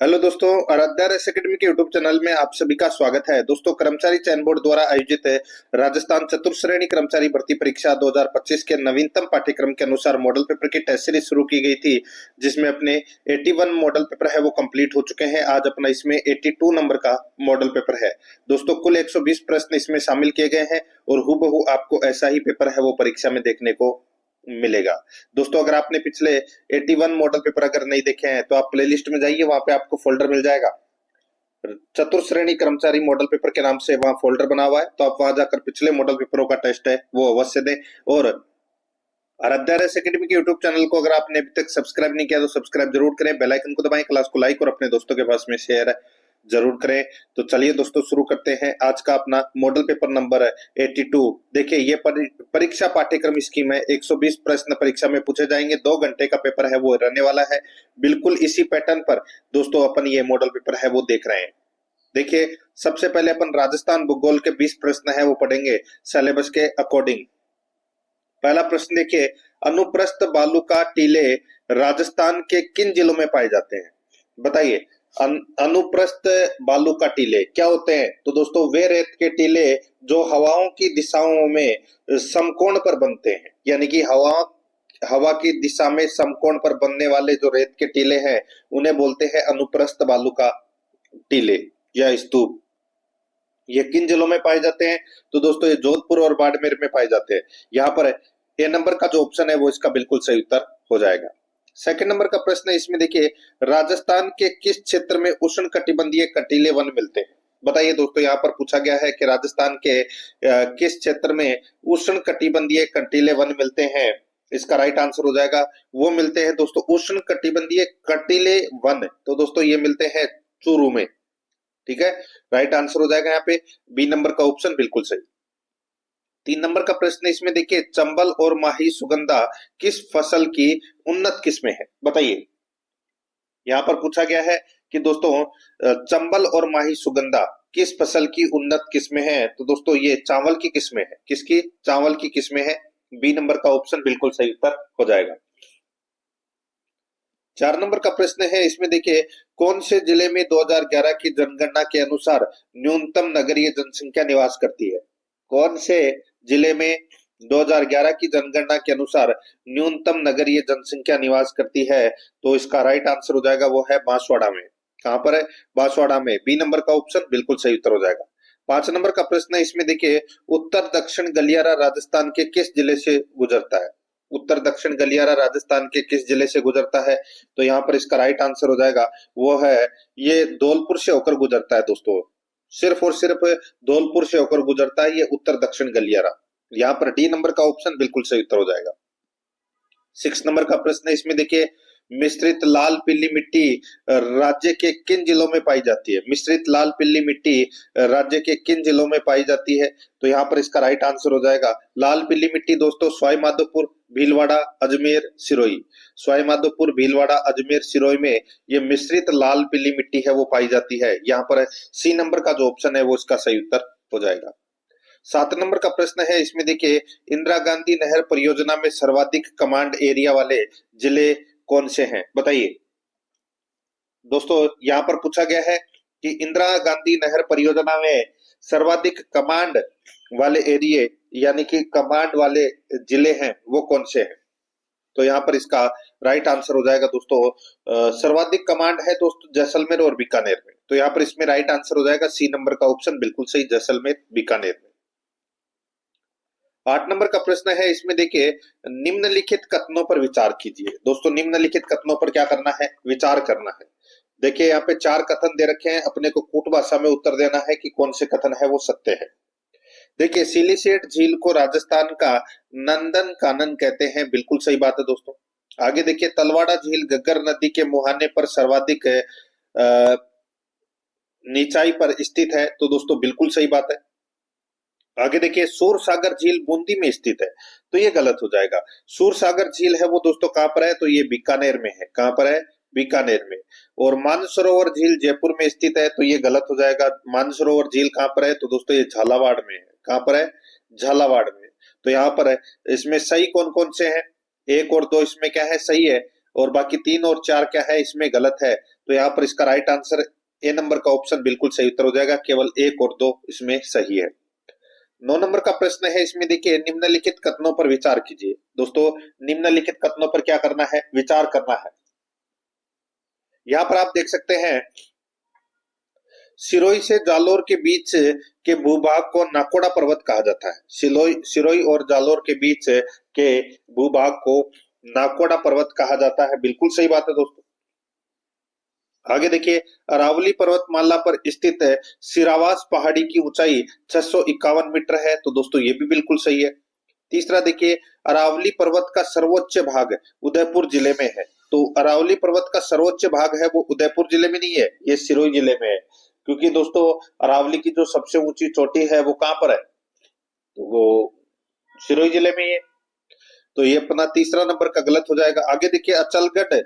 Hello दोस्तों, Aaradhya race academy के YouTube channel में आप सभी का स्वागत है। दोस्तों, कर्मचारी चयन बोर्ड द्वारा आयोजित राजस्थान चतुर्श्रेणी कर्मचारी भर्ती परीक्षा 2025 के नवीनतम पाठ्यक्रम के अनुसार मॉडल पेपर की टेस्ट सीरीज शुरू की गई थी, जिसमें अपने 81 मॉडल पेपर है वो कंप्लीट हो चुके हैं। आज अपना इसमें 82 नंबर का मॉडल पेपर है। दोस्तों, कुल 120 प्रश्न इसमें शामिल किए गए हैं और हूबहू आपको ऐसा ही पेपर है वो परीक्षा में देखने को मिलेगा। दोस्तों, अगर आपने पिछले 81 मॉडल पेपर अगर नहीं देखे हैं तो आप प्लेलिस्ट में जाइए, वहां पे आपको फोल्डर मिल जाएगा। चतुर्श्रेणी कर्मचारी मॉडल पेपर के नाम से वहां फोल्डर बना हुआ है, तो आप वहां जाकर पिछले मॉडल पेपरों का टेस्ट है वो अवश्य दें। और आराध्या रेस एकेडमी के यूट्यूब चैनल को अगर आपने अभी तक सब्सक्राइब नहीं किया तो सब्सक्राइब जरूर करें, बेल आइकन को दबाएं, क्लास को लाइक और अपने दोस्तों के पास में शेयर जरूर करें। तो चलिए दोस्तों, शुरू करते हैं आज का अपना मॉडल पेपर नंबर 82। देखिए, ये परीक्षा पाठ्यक्रम स्कीम है। 120 प्रश्न परीक्षा में पूछे जाएंगे। 2 घंटे का पेपर है वो रहने वाला है। बिल्कुल इसी पैटर्न पर दोस्तों अपन ये मॉडल पेपर है वो देख रहे हैं। देखिए, सबसे पहले अपन राजस्थान भूगोल के 20 प्रश्न है वो पढ़ेंगे सिलेबस के अकॉर्डिंग। पहला प्रश्न देखिए, अनुप्रस्थ बालुका टीले राजस्थान के किन जिलों में पाए जाते हैं? बताइए, अनुप्रस्थ बालुका टीले क्या होते हैं? तो दोस्तों, वे रेत के टीले जो हवाओं की दिशाओं में समकोण पर बनते हैं, यानी कि हवा की दिशा में समकोण पर बनने वाले जो रेत के टीले हैं उन्हें बोलते हैं अनुप्रस्थ बालुका टीले या स्तूप। ये किन जिलों में पाए जाते हैं? तो दोस्तों, ये जोधपुर और बाड़मेर में पाए जाते हैं। यहाँ पर ए नंबर का जो ऑप्शन है वो इसका बिल्कुल सही उत्तर हो जाएगा। सेकंड नंबर का प्रश्न है, इसमें देखिए, राजस्थान के किस क्षेत्र में उष्ण कटिबंधीय कंटीले वन मिलते हैं? बताइए दोस्तों, यहाँ पर पूछा गया है कि राजस्थान के किस क्षेत्र में उष्ण कटिबंधीय कंटीले वन मिलते हैं। इसका राइट आंसर हो जाएगा, वो मिलते हैं दोस्तों उष्ण कटिबंधीय कंटीले वन। तो दोस्तों, ये मिलते हैं चूरू में। ठीक है, राइट आंसर हो जाएगा यहाँ पे बी नंबर का ऑप्शन बिल्कुल सही। 3 नंबर का प्रश्न है, इसमें देखिए, चंबल और माही सुगंधा किस फसल की उन्नत किस्में हैं? बताइए, यहाँ पर पूछा गया है कि दोस्तों चंबल और माही सुगंधा किस फसल की उन्नत किस्में हैं? तो दोस्तों, ये चावल की किस्में हैं। किसकी? चावल की किस्में हैं। बी नंबर का ऑप्शन बिल्कुल सही उत्तर हो जाएगा। 4 नंबर का प्रश्न है, इसमें देखिए, कौन से जिले में 2011 की जनगणना के अनुसार न्यूनतम नगरीय जनसंख्या निवास करती है? कौन से जिले में 2011 की जनगणना के अनुसार न्यूनतम नगरीय जनसंख्या निवास करती है? तो इसका राइट आंसर हो जाएगा, वो है बांसवाड़ा में। कहां पर है? बांसवाड़ा में। बी नंबर का ऑप्शन बिल्कुल सही उत्तर हो जाएगा। 5 नंबर का प्रश्न है, इसमें देखिए, उत्तर दक्षिण गलियारा राजस्थान के किस जिले से गुजरता है? उत्तर दक्षिण गलियारा राजस्थान के किस जिले से गुजरता है? तो यहाँ पर इसका राइट आंसर हो जाएगा, वो है, ये धौलपुर से होकर गुजरता है दोस्तों। सिर्फ और सिर्फ धौलपुर से होकर गुजरता है ये उत्तर दक्षिण गलियारा। यहाँ पर डी नंबर का ऑप्शन बिल्कुल सही उत्तर हो जाएगा। 6 नंबर का प्रश्न है, इसमें देखिए, मिश्रित लाल पीली मिट्टी राज्य के किन जिलों में पाई जाती है? मिश्रित लाल पीली मिट्टी राज्य के किन जिलों में पाई जाती है? तो यहाँ पर इसका राइट आंसर हो जाएगा, लाल पीली मिट्टी दोस्तों सवाई माधोपुर, भीलवाड़ा, अजमेर, सिरोही। सवाई माधोपुर, भीलवाड़ा, अजमेर, सिरोही में ये मिश्रित लाल पीली मिट्टी है वो पाई जाती है। यहाँ पर सी नंबर का जो ऑप्शन है वो इसका सही उत्तर हो जाएगा। 7 नंबर का प्रश्न है, इसमें देखिए, इंदिरा गांधी नहर परियोजना में सर्वाधिक कमांड एरिया वाले जिले कौन से हैं? बताइए दोस्तों, यहाँ पर पूछा गया है कि इंदिरा गांधी नहर परियोजना में सर्वाधिक कमांड वाले एरिया यानी कि कमांड वाले जिले हैं वो कौन से हैं? तो यहाँ पर इसका राइट आंसर हो जाएगा दोस्तों, सर्वाधिक कमांड है दोस्तों जैसलमेर और बीकानेर में। तो यहाँ पर इसमें राइट आंसर हो जाएगा सी नंबर का ऑप्शन बिल्कुल सही, जैसलमेर, बीकानेर में। 8 नंबर का प्रश्न है, इसमें देखिए, निम्नलिखित कथनों पर विचार कीजिए। दोस्तों, निम्नलिखित कथनों पर क्या करना है? विचार करना है। देखिए, यहाँ पे 4 कथन दे रखे हैं, अपने को कूट भाषा में उत्तर देना है कि कौन से कथन है वो सत्य है। देखिए, सिलिसेट झील को राजस्थान का नंदन कानन कहते हैं, बिल्कुल सही बात है दोस्तों। आगे देखिए, तलवाड़ा झील घग्गर नदी के मुहाने पर सर्वाधिक नीचाई पर स्थित है, तो दोस्तों बिल्कुल सही बात है। आगे देखिए, सूर सागर झील बूंदी में स्थित है, तो ये गलत हो जाएगा। सूर सागर झील है वो दोस्तों कहां पर है? तो ये बीकानेर में है। कहां पर है? बीकानेर में। और मानसरोवर झील जयपुर में स्थित है, तो ये गलत हो जाएगा। मानसरोवर झील कहां पर है? तो दोस्तों ये झालावाड़ में है। कहां पर है? झालावाड़ में। तो यहाँ पर है, इसमें सही कौन कौन से हैं? 1 और 2 इसमें क्या है? सही है। और बाकी 3 और 4 क्या है इसमें गलत है। तो यहाँ पर इसका राइट आंसर ए नंबर का ऑप्शन बिल्कुल सही उत्तर हो जाएगा, केवल 1 और 2 इसमें सही है। 9 नंबर का प्रश्न है, इसमें देखिए निम्नलिखित कथनों पर विचार कीजिए। दोस्तों निम्नलिखित कथनों पर क्या करना है, विचार करना है। यहाँ पर आप देख सकते हैं, सिरोही से जालोर के बीच के भूभाग को नाकोड़ा पर्वत कहा जाता है। सिरोही और जालोर के बीच के भूभाग को नाकोड़ा पर्वत कहा जाता है, बिल्कुल सही बात है दोस्तों। आगे देखिए, अरावली पर्वतमाला पर स्थित सिरावास पहाड़ी की ऊंचाई 651 मीटर है, तो दोस्तों ये भी बिल्कुल सही है। तीसरा देखिए, अरावली पर्वत का सर्वोच्च भाग उदयपुर जिले में है, तो अरावली पर्वत का सर्वोच्च भाग है वो उदयपुर जिले में नहीं है, ये सिरोही जिले में है। क्योंकि दोस्तों अरावली की जो सबसे ऊंची चोटी है वो कहां पर है, तो वो सिरोही जिले में ही है। तो ये अपना तीसरा नंबर का गलत हो जाएगा। आगे देखिए, अचलगढ़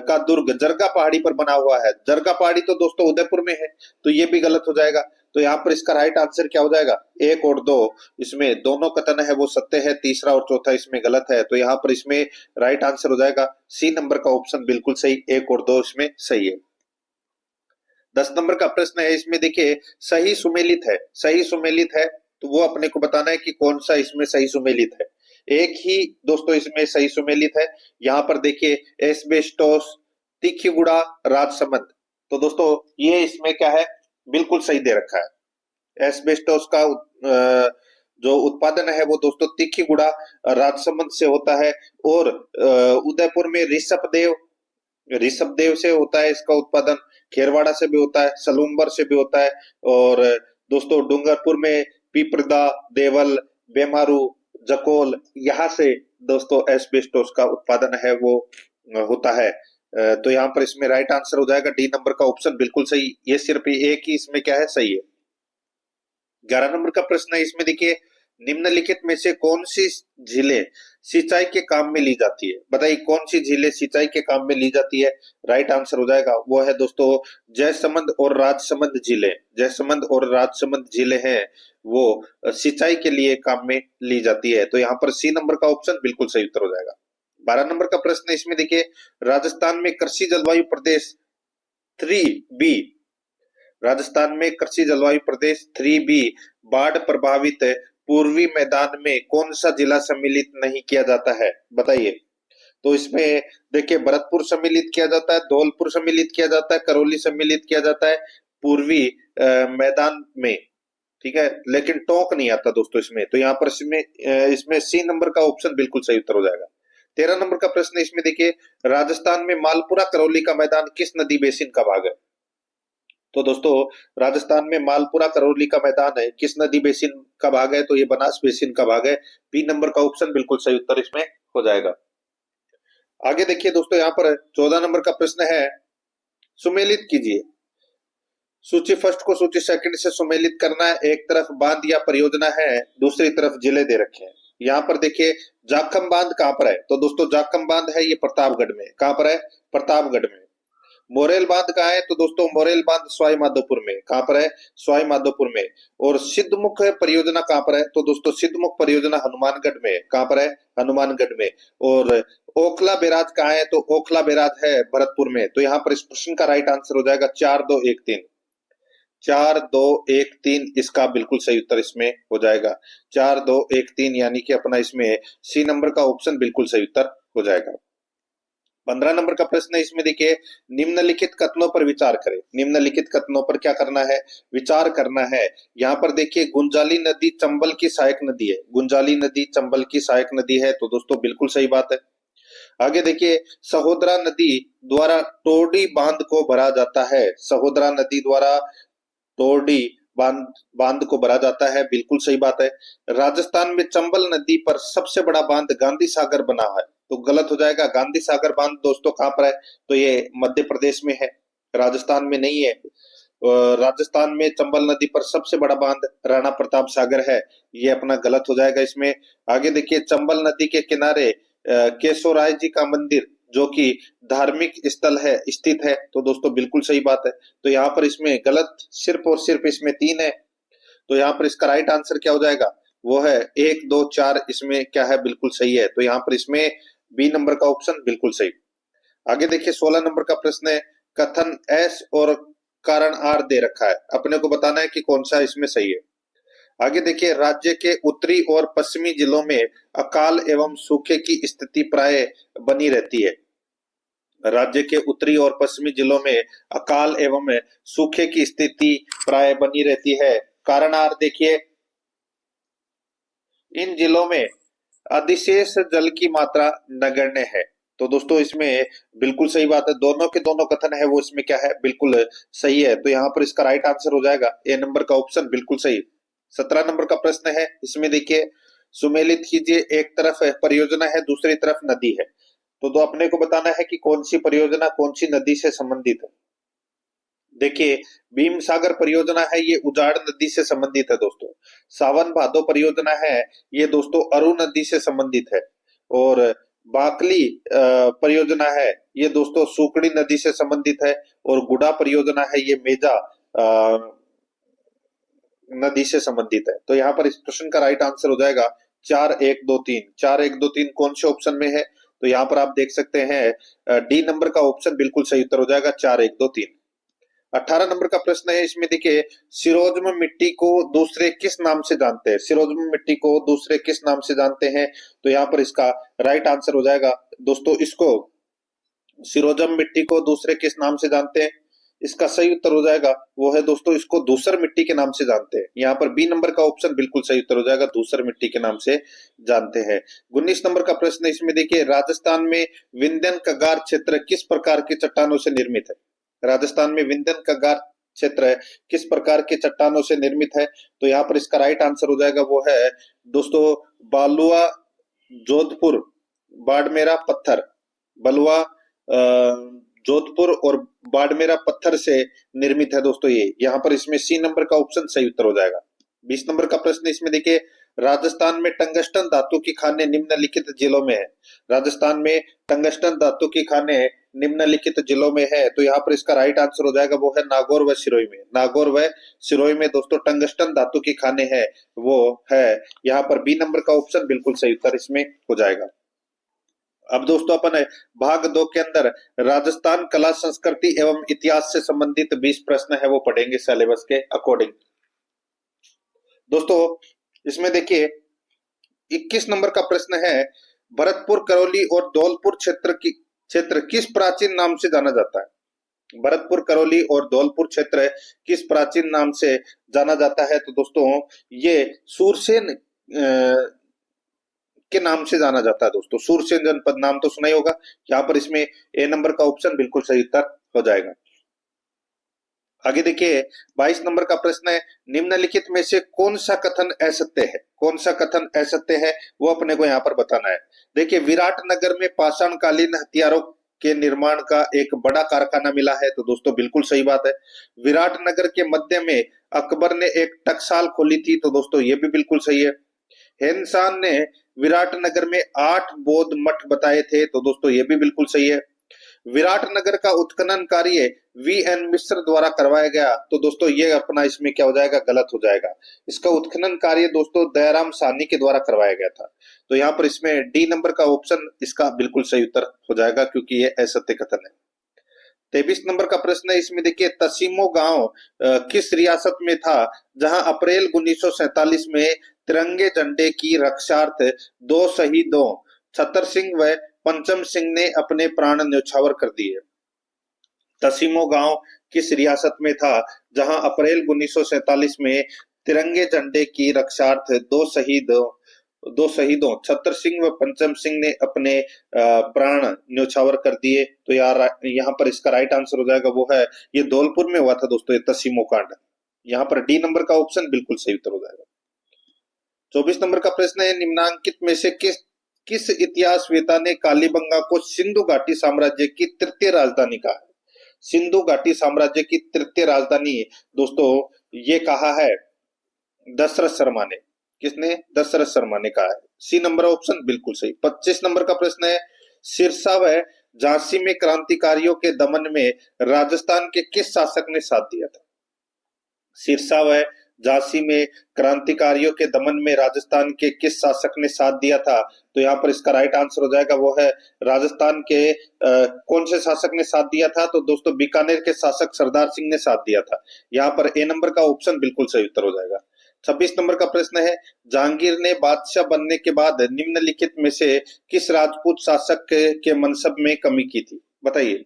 का दुर्ग जरगा पहाड़ी पर बना हुआ है। जरगा पहाड़ी तो दोस्तों उदयपुर में है, तो ये भी गलत हो जाएगा। तो यहाँ पर इसका राइट आंसर क्या हो जाएगा, 1 और 2 इसमें दोनों कथन है वो सत्य है, तीसरा और चौथा इसमें गलत है। तो यहाँ पर इसमें राइट आंसर हो जाएगा सी नंबर का ऑप्शन बिल्कुल सही, 1 और 2 इसमें सही है। 10 नंबर का प्रश्न है, इसमें देखिए सही सुमेलित है, सही सुमेलित है, तो वो अपने को बताना है कि कौन सा इसमें सही सुमेलित है। एक ही दोस्तों इसमें सही सुमेलित है। यहाँ पर देखिए, एस्बेस्टोस, तीखीगुड़ा, राजसमंद, तो दोस्तों ये इसमें क्या है, बिल्कुल सही दे रखा है। एस्बेस्टोस का जो उत्पादन है वो दोस्तों तीखीगुड़ा राजसमंद से होता है, और उदयपुर में ऋषभदेव से होता है इसका उत्पादन, खेरवाड़ा से भी होता है, सलूम्बर से भी होता है, और दोस्तों डूंगरपुर में पिपरदा, देवल, बेमारू, जकोल, यहाँ से दोस्तों एस्बेस्टोस का उत्पादन है वो होता है। तो यहाँ पर इसमें राइट आंसर हो जाएगा डी नंबर का ऑप्शन बिल्कुल सही, ये सिर्फ एक ही इसमें क्या है, सही है। 11 नंबर का प्रश्न है, इसमें देखिए निम्नलिखित में से कौन सी झीलें सिंचाई के काम में ली जाती है, बताइए कौन सी झीलें सिंचाई के काम में ली जाती है। राइट आंसर हो जाएगा वो है दोस्तों जयसमंद और राजसमंद झीलें। जयसमंद और राजसमंद झीलें हैं वो सिंचाई के लिए काम में ली जाती है। तो यहाँ पर सी नंबर का ऑप्शन बिल्कुल सही उत्तर हो जाएगा। 12 नंबर का प्रश्न है, इसमें देखिए राजस्थान में कृषि जलवायु प्रदेश 3B, राजस्थान में कृषि जलवायु प्रदेश 3B बाढ़ प्रभावित पूर्वी मैदान में कौन सा जिला सम्मिलित नहीं किया जाता है, बताइए। तो इसमें देखिए भरतपुर सम्मिलित किया जाता है, धौलपुर सम्मिलित किया जाता है, करौली सम्मिलित किया जाता है पूर्वी मैदान में, ठीक है, लेकिन टोंक नहीं आता दोस्तों इसमें। तो यहाँ पर इसमें सी नंबर का ऑप्शन बिल्कुल सही उत्तर हो जाएगा। 13 नंबर का प्रश्न, इसमें देखिए राजस्थान में मालपुरा करौली का मैदान किस नदी बेसिन का भाग है। तो दोस्तों राजस्थान में मालपुरा करौली का मैदान है, किस नदी बेसिन का भाग है, तो ये बनास बेसिन का भाग है। बी नंबर का ऑप्शन बिल्कुल सही उत्तर इसमें हो जाएगा। आगे देखिए दोस्तों, यहाँ पर 14 नंबर का प्रश्न है, सुमेलित कीजिए। सूची फर्स्ट को सूची सेकंड से सुमेलित करना है। एक तरफ बांध या परियोजना है, दूसरी तरफ जिले दे रखे हैं। यहाँ पर देखिए जाखम बांध कहाँ पर है, तो दोस्तों जाखम बांध है ये प्रतापगढ़ में। कहाँ पर है, प्रतापगढ़ में। मोरेल बांध कहाँ है, तो दोस्तों मोरेल बांध सवाई माधोपुर में। कहाँ पर है, सवाई माधोपुर में। और सिद्धमुख परियोजना कहाँ पर है, तो दोस्तों सिद्धमुख परियोजना हनुमानगढ़ में। कहाँ पर है, हनुमानगढ़ में। और ओखला बैराज कहाँ है, तो ओखला बैराज है भरतपुर में। तो यहाँ पर इस प्रश्न का राइट आंसर हो जाएगा 4 2 1 3, 4 2 1 3 इसका बिल्कुल सही उत्तर इसमें हो जाएगा। 4 2 1 3 यानी कि अपना इसमें सी नंबर का ऑप्शन बिल्कुल सही उत्तर हो जाएगा। 15 नंबर का प्रश्न है, इसमें देखिए निम्नलिखित कथनों पर विचार करें। निम्नलिखित कथनों पर क्या करना है, विचार करना है। यहाँ पर देखिए गुंजाली नदी चंबल की सहायक नदी है। गुंजाली नदी चंबल की सहायक नदी है, तो दोस्तों बिल्कुल सही बात है। आगे देखिए सहोदरा नदी द्वारा टोडी बांध को भरा जाता है। सहोदरा नदी द्वारा टोडी बांध को भरा जाता है, बिल्कुल सही बात है। राजस्थान में चंबल नदी पर सबसे बड़ा बांध गांधी सागर बना है, तो गलत हो जाएगा। गांधी सागर बांध दोस्तों कहाँ पर है, तो ये मध्य प्रदेश में है, राजस्थान में नहीं है। राजस्थान में चंबल नदी पर सबसे बड़ा बांध राणा प्रताप सागर है, ये अपना गलत हो जाएगा इसमें। आगे देखिए चंबल नदी के किनारे केशोराय जी का मंदिर जो कि धार्मिक स्थल है स्थित है, तो दोस्तों बिल्कुल सही बात है। तो यहाँ पर इसमें गलत सिर्फ और सिर्फ इसमें 3 है। तो यहाँ पर इसका राइट आंसर क्या हो जाएगा, वो है 1 2 4 इसमें क्या है, बिल्कुल सही है। तो यहाँ पर इसमें बी नंबर का ऑप्शन बिल्कुल सही। आगे देखिए 16 नंबर का प्रश्न है, कथन एस और कारण आर दे रखा है, अपने को बताना है कि कौन सा इसमें सही है। आगे देखिए, राज्य के उत्तरी और पश्चिमी जिलों में अकाल एवं सूखे की स्थिति प्राय बनी रहती है। राज्य के उत्तरी और पश्चिमी जिलों में अकाल एवं सूखे की स्थिति प्राय बनी रहती है। कारण आर देखिए, इन जिलों में अधिशेष जल की मात्रा नगण्य है। तो दोस्तों इसमें बिल्कुल सही बात है, दोनों के दोनों कथन है वो इसमें क्या है, बिल्कुल सही है। तो यहाँ पर इसका राइट आंसर हो जाएगा ए नंबर का ऑप्शन बिल्कुल सही। 17 नंबर का प्रश्न है, इसमें देखिए सुमेलित कीजिए, एक तरफ परियोजना है, दूसरी तरफ नदी है। तो अपने को बताना है कि कौन सी परियोजना कौन सी नदी से संबंधित है। देखिए भीम सागर परियोजना है, ये उजाड़ नदी से संबंधित है दोस्तों। सावन भादो परियोजना है, ये दोस्तों अरु नदी से संबंधित है। और बाकली परियोजना है, ये दोस्तों सुकड़ी नदी से संबंधित है। और गुडा परियोजना है, ये मेजा नदी से संबंधित है। तो यहाँ पर इस प्रश्न का राइट आंसर हो जाएगा 4 1 2 3। 4 1 2 3 कौन से ऑप्शन में है, तो यहाँ पर आप देख सकते हैं डी नंबर का ऑप्शन बिल्कुल सही उत्तर हो जाएगा 4 1 2 3। 18 नंबर का प्रश्न है, इसमें देखिए सिरोज्म मिट्टी को दूसरे किस नाम से जानते हैं। सिरोज्म मिट्टी को दूसरे किस नाम से जानते हैं, तो यहाँ पर इसका राइट आंसर हो जाएगा दोस्तों, इसको सिरोज्म मिट्टी को दूसरे किस नाम से जानते हैं, इसका सही उत्तर हो जाएगा वो है दोस्तों, इसको धूसर मिट्टी के नाम से जानते हैं। यहाँ पर बी नंबर का ऑप्शन बिल्कुल सही उत्तर हो जाएगा, धूसर मिट्टी के नाम से जानते हैं। 19 नंबर का प्रश्न है, इसमें देखिए राजस्थान में विंध्यन कगार क्षेत्र किस प्रकार की चट्टानों से निर्मित है। राजस्थान में विंध्यन कगार क्षेत्र किस प्रकार के चट्टानों से निर्मित है, तो यहाँ पर इसका राइट आंसर हो जाएगा वो है दोस्तों बालुआ, जोधपुर, बाड़मेरा पत्थर। बलुआ, जोधपुर और बाड़मेरा पत्थर से निर्मित है दोस्तों ये। यहाँ पर इसमें सी नंबर का ऑप्शन सही उत्तर हो जाएगा। 20 नंबर का प्रश्न, इसमें देखिए राजस्थान में टंगस्टन धातु की खानें निम्नलिखित जिलों में है। राजस्थान में टंगस्टन धातु की खानें निम्नलिखित जिलों में है, तो यहाँ पर इसका राइट आंसर हो जाएगा वो है नागौर व सिरोही में। नागौर व सिरोही में दोस्तों टंगस्टन धातु की खानें है वो है। यहाँ पर बी नंबर का ऑप्शन बिल्कुल सही उत्तर इसमें हो जाएगा। अब दोस्तों अपन भाग 2 के अंदर राजस्थान कला संस्कृति एवं इतिहास से संबंधित 20 प्रश्न है वो पढ़ेंगे सिलेबस के अकॉर्डिंग। दोस्तों इसमें देखिए 21 नंबर का प्रश्न है, भरतपुर, करौली और धौलपुर क्षेत्र किस प्राचीन नाम से जाना जाता है। भरतपुर, करौली और धौलपुर क्षेत्र किस प्राचीन नाम से जाना जाता है, तो दोस्तों ये सूरसेन के नाम से जाना जाता है दोस्तों। सूरसेन जनपद नाम तो सुना ही होगा। यहाँ पर इसमें ए नंबर का ऑप्शन बिल्कुल सही उत्तर हो जाएगा। आगे देखिए 22 नंबर का प्रश्न है, निम्नलिखित में से कौन सा कथन असत्य है। कौन सा कथन असत्य है वो अपने को यहाँ पर बताना है। देखिए विराटनगर में पाषाणकालीन हथियारों के निर्माण का एक बड़ा कारखाना मिला है, तो दोस्तों बिल्कुल सही बात है। विराटनगर के मध्य में अकबर ने एक टकसाल खोली थी, तो दोस्तों ये भी बिल्कुल सही है। हेनसान ने विराटनगर में 8 बौद्ध मठ बताए थे, तो दोस्तों ये भी बिल्कुल सही है। विराटनगर का उत्खनन कार्य वी.एन. मिश्र द्वारा करवाया गया, तो दोस्तों ये अपना इसमें क्या हो जाएगा, गलत हो जाएगा। इसका उत्खनन कार्य दोस्तों दयाराम साहनी के द्वारा करवाया गया था। तो यहाँ पर इसमें डी नंबर का ऑप्शन इसका बिल्कुल सही उत्तर हो जाएगा, क्योंकि ये असत्य कथन है। 23 नंबर का प्रश्न है, इसमें देखिए तसीमो गांव किस रियासत में था, जहां अप्रैल 1947 में तिरंगे झंडे की रक्षार्थ 2 शहीदों छतर सिंह व पंचम सिंह ने अपने प्राण न्यौछावर कर दिए। तसीमो गांव किस रियासत में था, जहां अप्रैल 1947 में तिरंगे झंडे की रक्षार्थ 2 शहीदों छतर सिंह व पंचम सिंह ने अपने प्राण न्यौछावर कर दिए। तो यार यहाँ पर इसका राइट आंसर हो जाएगा वो है, ये धौलपुर में हुआ था दोस्तों ये तसीमो कांड। यहाँ पर डी नंबर का ऑप्शन बिल्कुल सही उत्तर हो जाएगा। 24 नंबर का प्रश्न है, निम्नांकित में से किस इतिहासवेता ने कालीबंगा को सिंधु घाटी साम्राज्य की तृतीय राजधानी कहा है। सिंधु घाटी साम्राज्य की तृतीय राजधानी दोस्तों ये कहा है दशरथ शर्मा ने। किसने, दशरथ शर्मा ने कहा है। सी नंबर ऑप्शन बिल्कुल सही। 25 नंबर का प्रश्न है, सिरसा व झांसी में क्रांतिकारियों के दमन में राजस्थान के किस शासक ने साथ दिया था। सिरसा व झांसी में क्रांतिकारियों के दमन में राजस्थान के किस शासक ने साथ दिया था? तो यहाँ पर इसका राइट आंसर हो जाएगा वो है राजस्थान के कौन से शासक ने साथ दिया था? तो दोस्तों बीकानेर के शासक सरदार सिंह ने साथ दिया था। यहाँ पर ए नंबर का ऑप्शन बिल्कुल सही उत्तर हो जाएगा। 26 नंबर का प्रश्न है, जहांगीर ने बादशाह बनने के बाद निम्नलिखित में से किस राजपूत शासक के मनसब में कमी की थी? बताइए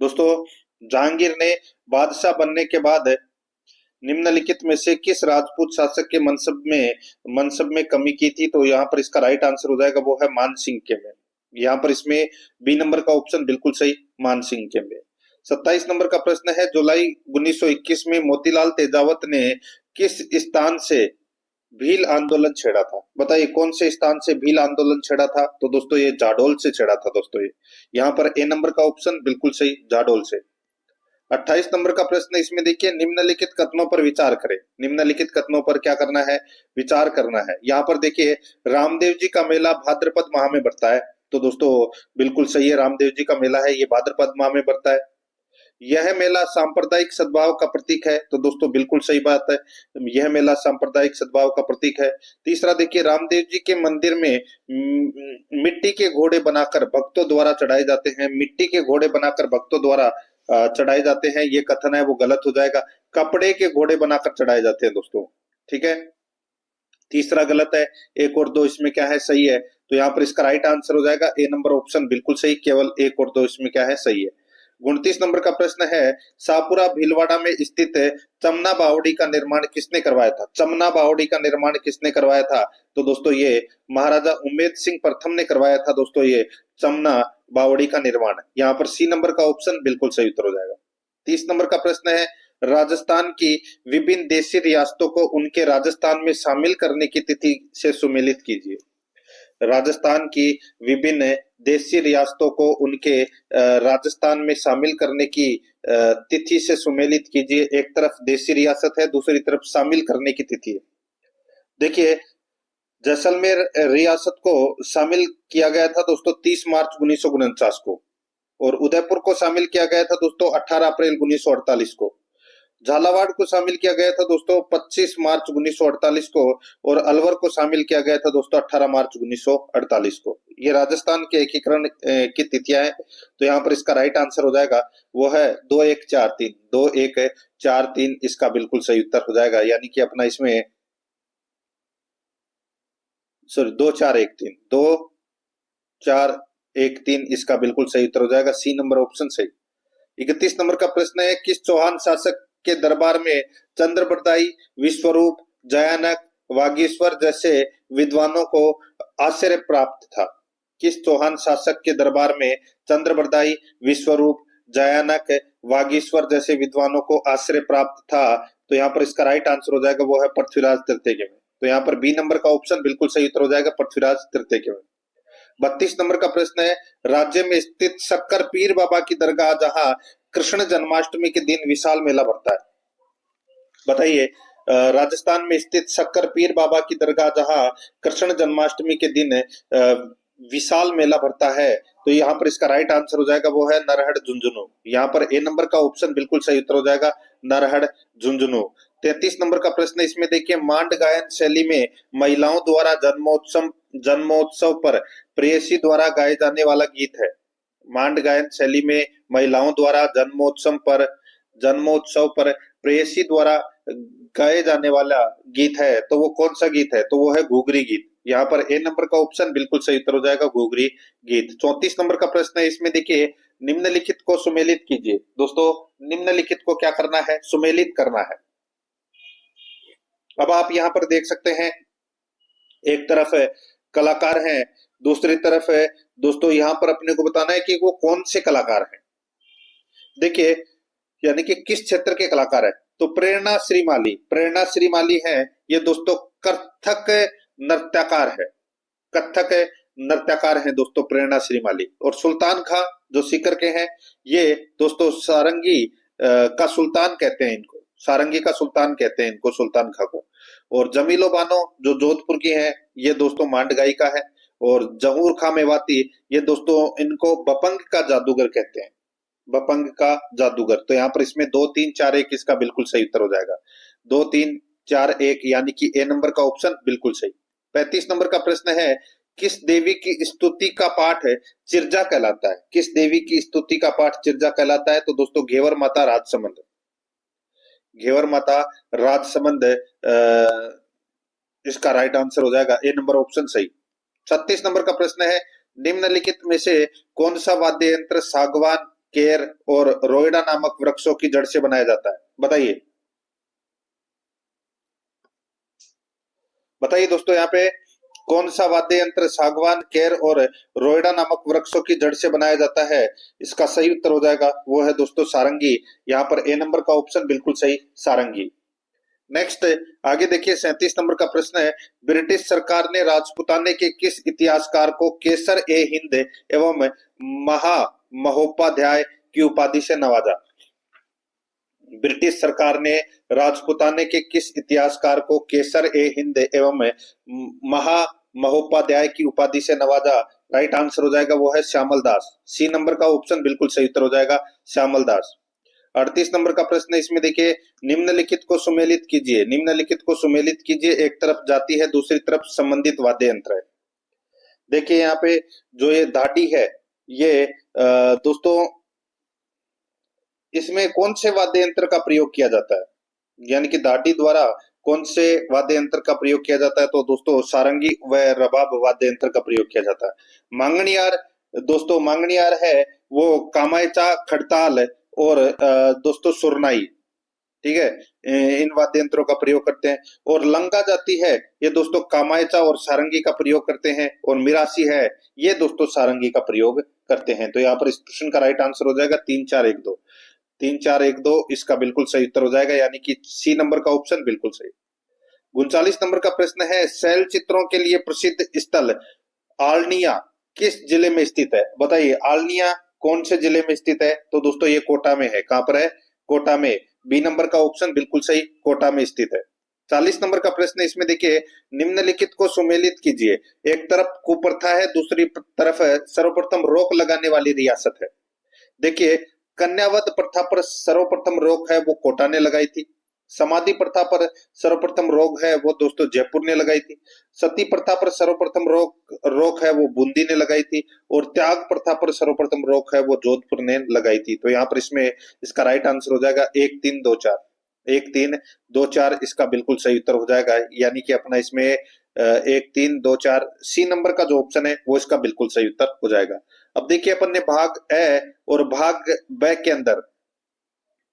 दोस्तों, जहांगीर ने बादशाह बनने के बाद निम्नलिखित में से किस राजपूत शासक के मनसब में कमी की थी? तो यहाँ पर इसका राइट आंसर हो जाएगा वो है मान सिंह के में। यहाँ पर इसमें बी नंबर का ऑप्शन बिल्कुल सही, मान सिंह के में। 27 नंबर का प्रश्न है, जुलाई 1921 में मोतीलाल तेजावत ने किस स्थान से भील आंदोलन छेड़ा था? बताइए कौन से स्थान से भील आंदोलन छेड़ा था? तो दोस्तों ये जाडोल से छेड़ा था दोस्तों। ये यहाँ पर ए नंबर का ऑप्शन बिल्कुल सही, जाडोल से। 28 नंबर का प्रश्न, इसमें देखिए निम्नलिखित कथनों पर विचार करें। निम्नलिखित कथनों पर क्या करना है? विचार करना है। यहाँ पर देखिए रामदेव जी का मेला भाद्रपद माह में बढ़ता है। तो दोस्तों बिल्कुल सही है, रामदेव जी का मेला है ये भाद्रपद माह में बढ़ता है। यह मेला सांप्रदायिक सद्भाव का प्रतीक है। तो दोस्तों बिल्कुल सही बात है, यह मेला सांप्रदायिक सद्भाव का प्रतीक है। तीसरा देखिए, रामदेव जी के मंदिर में मिट्टी के घोड़े बनाकर भक्तों द्वारा चढ़ाए जाते हैं। मिट्टी के घोड़े बनाकर भक्तों द्वारा चढ़ाए जाते हैं, ये कथन है वो गलत हो जाएगा। कपड़े के घोड़े बनाकर चढ़ाए जाते हैं दोस्तों, ठीक है। तीसरा गलत है, एक और दो इसमें क्या है? सही है। तो यहाँ पर इसका राइट आंसर हो जाएगा ए नंबर ऑप्शन बिल्कुल सही, केवल एक और दो इसमें क्या है? सही है। 29 नंबर का प्रश्न है, शाहपुरा भीलवाड़ा में स्थित चमना बावड़ी का निर्माण किसने करवाया था? चमना बावड़ी का निर्माण किसने करवाया था? तो दोस्तों ये महाराजा उमेद सिंह प्रथम ने करवाया था दोस्तों, ये चमना बावड़ी का निर्माण। यहाँ पर सी नंबर का ऑप्शन बिल्कुल सही उत्तर हो जाएगा। 30 नंबर का प्रश्न है, राजस्थान की विभिन्न देशी रियासतों को उनके राजस्थान में शामिल करने की तिथि से सुमेलित कीजिए। राजस्थान की विभिन्न देशी रियासतों को उनके राजस्थान में शामिल करने की तिथि से सुमेलित कीजिए। एक तरफ देशी रियासत है, दूसरी तरफ शामिल करने की तिथि है। देखिए जैसलमेर रियासत को शामिल किया गया था दोस्तों 30 मार्च 1949 को, और उदयपुर को शामिल किया गया था दोस्तों 18 अप्रैल 1948 को। झालावाड़ को शामिल किया गया था दोस्तों 25 मार्च 1948 को, और अलवर को शामिल किया गया था दोस्तों 18 मार्च 1948 को। ये राजस्थान के एकीकरण की तिथियां हैं। तो यहाँ पर इसका राइट आंसर हो जाएगा वो है 2143, 2143 इसका बिल्कुल सही उत्तर हो जाएगा। यानी कि अपना इसमें सॉरी 2413, 2413 इसका बिल्कुल सही उत्तर हो जाएगा, सी नंबर ऑप्शन सही। 31 नंबर का प्रश्न है, किस चौहान शासक के दरबार में चंद्रबरदाई, विश्वरूप, जयानक, वागीश्वर जैसे विद्वानों को आश्रय प्राप्त था? किस चौहान शासक के दरबार में चंद्रबरदाई, विश्वरूप, जयानक, वागीश्वर जैसे विद्वानों को आश्रय प्राप्त था? तो यहाँ पर इसका राइट आंसर हो जाएगा वो है पृथ्वीराज तृतीय के में। तो यहाँ पर बी नंबर का ऑप्शन बिल्कुल सही उत्तर हो जाएगा, पृथ्वीराज तृतीय के में। 32 नंबर का प्रश्न है, राज्य में स्थित शक्कर पीर बाबा की दरगाह जहां कृष्ण जन्माष्टमी के दिन विशाल मेला भरता है। बताइए राजस्थान में स्थित शक्कर पीर बाबा की दरगाह जहां कृष्ण जन्माष्टमी के दिन विशाल मेला भरता है, तो यहाँ पर इसका राइट आंसर हो जाएगा वो है नरहड़ झुंझुनू। यहाँ पर ए नंबर का ऑप्शन बिल्कुल सही उत्तर हो जाएगा, नरहड़ झुंझुनू। 33 नंबर का प्रश्न, इसमें देखिए मांड गायन शैली में महिलाओं द्वारा जन्मोत्सव पर प्रेयसी द्वारा गाए जाने वाला गीत है। मांड गायन शैली में महिलाओं द्वारा जन्मोत्सव पर प्रेयसी द्वारा गाए जाने वाला गीत है, तो वो कौन सा गीत है? तो वो है घुघरी गीत। यहाँ पर ए नंबर का ऑप्शन बिल्कुल सही उत्तर हो जाएगा, घुघरी गीत। 34 नंबर का प्रश्न है, इसमें देखिए निम्नलिखित को सुमेलित कीजिए। दोस्तों निम्नलिखित को क्या करना है? सुमेलित करना है। अब आप यहाँ पर देख सकते हैं, एक तरफ है कलाकार हैं, दूसरी तरफ है दोस्तों यहाँ पर अपने को बताना है कि वो कौन से कलाकार हैं। देखिए यानी कि किस क्षेत्र के कलाकार है। तो प्रेरणा श्रीमाली है, ये दोस्तों कथक नृत्यकार है, कथक नृत्यकार है दोस्तों प्रेरणा श्रीमाली। और सुल्तान खां जो सीकर के हैं, ये दोस्तों सारंगी का सुल्तान कहते हैं इनको, सारंगी का सुल्तान कहते हैं इनको, सुल्तान खां को। और जमीलो बानो जो जोधपुर की हैं, ये दोस्तों मांड गायिका है। और जहूर खां मेवाती, ये दोस्तों इनको बपंग का जादूगर कहते हैं, बपंग का जादूगर। तो यहाँ पर इसमें 2 3 4 1 इसका बिल्कुल सही उत्तर हो जाएगा। 2 3 4 1 यानी कि ए नंबर का ऑप्शन बिल्कुल सही। 35 नंबर का प्रश्न है, किस देवी की स्तुति का पाठ चिरजा कहलाता है? किस देवी की स्तुति का पाठ चिरजा कहलाता है? तो दोस्तों घेवर माता राजसमंद। घेवर माता राजसमंद इसका राइट आंसर हो जाएगा, ए नंबर ऑप्शन सही। 36 नंबर का प्रश्न है, निम्नलिखित में से कौन सा वाद्य यंत्र सागवान, केर और रोइडा नामक वृक्षों की जड़ से बनाया जाता है? बताइए बताइए दोस्तों, यहाँ पे कौन सा वाद्य यंत्र सागवान, केर और रोइडा नामक वृक्षों की जड़ से बनाया जाता है? इसका सही उत्तर हो जाएगा, वो है दोस्तों सारंगी। यहाँ पर ए नंबर का ऑप्शन बिल्कुल सही, सारंगी। नेक्स्ट आगे देखिए, 37 नंबर का प्रश्न है, ब्रिटिश सरकार ने राजपुताने के किस इतिहासकार को केसर ए हिंद एवं महा महोपाध्याय की उपाधि से नवाजा? ब्रिटिश सरकार ने राजपुताने के किस इतिहासकार को केसर ए हिंद एवं महा महोपाध्याय की उपाधि से नवाजा? राइट आंसर हो जाएगा, वो है श्यामल दास। सी नंबर का ऑप्शन बिल्कुल सही उत्तर हो जाएगा, श्यामल दास। 38 नंबर का प्रश्न है, इसमें देखिए, निम्नलिखित को सुमेलित कीजिए। निम्नलिखित को सुमेलित कीजिए, एक तरफ जाति है, दूसरी तरफ संबंधित वाद्य यंत्र है। देखिए यहाँ पे जो ये धाटी है, ये दोस्तों इसमें कौन से वाद्य यंत्र का प्रयोग किया जाता है? यानी कि धाटी द्वारा कौन से वाद्य यंत्र का प्रयोग किया जाता है? तो दोस्तों सारंगी व रबाब वाद्य यंत्र का प्रयोग किया जाता है। मांगणियार, दोस्तों मांगणियार है वो कामायचा, खड़ताल और दोस्तों सुरनाई, ठीक है, इन वाद्य यंत्रों का प्रयोग करते हैं। और लंका जाति है, ये दोस्तों कामायचा और सारंगी का प्रयोग करते हैं। और मिरासी है, ये दोस्तों सारंगी का प्रयोग करते हैं। तो यहाँ पर इस प्रश्न का राइट आंसर हो जाएगा 3 4 1 2। 3 4 1 2 इसका बिल्कुल सही उत्तर हो जाएगा, यानी कि सी नंबर का ऑप्शन बिल्कुल सही। 39 नंबर का प्रश्न है, शैल चित्रों के लिए प्रसिद्ध स्थल आलनिया किस जिले में स्थित है? बताइए आलनिया कौन से जिले में स्थित है? तो दोस्तों ये कोटा में है। कहां पर है? कोटा में। बी नंबर का ऑप्शन बिल्कुल सही, कोटा में स्थित है। 40 नंबर का प्रश्न है, इसमें देखिए, निम्नलिखित को सुमेलित कीजिए। एक तरफ कुप्रथा है, दूसरी तरफ सर्वप्रथम रोक लगाने वाली रियासत है। देखिए, कन्यावध प्रथा पर सर्वप्रथम रोक है वो कोटा ने लगाई थी। समाधि प्रथा पर सर्वप्रथम रोक है वो दोस्तों जयपुर ने लगाई थी। सती प्रथा पर सर्वप्रथम रोक है वो बूंदी ने लगाई थी। और त्याग प्रथा पर सर्वप्रथम रोक है वो जोधपुर ने लगाई थी। तो यहाँ पर इसमें इसका राइट आंसर हो जाएगा 1 3 2 4। 1 3 2 4 इसका बिल्कुल सही उत्तर हो जाएगा, यानी कि अपना इसमें 1 3 2 4 सी नंबर का जो ऑप्शन है वो इसका बिल्कुल सही उत्तर हो जाएगा। अब देखिए, अपन ने भाग ए और भाग ब के अंदर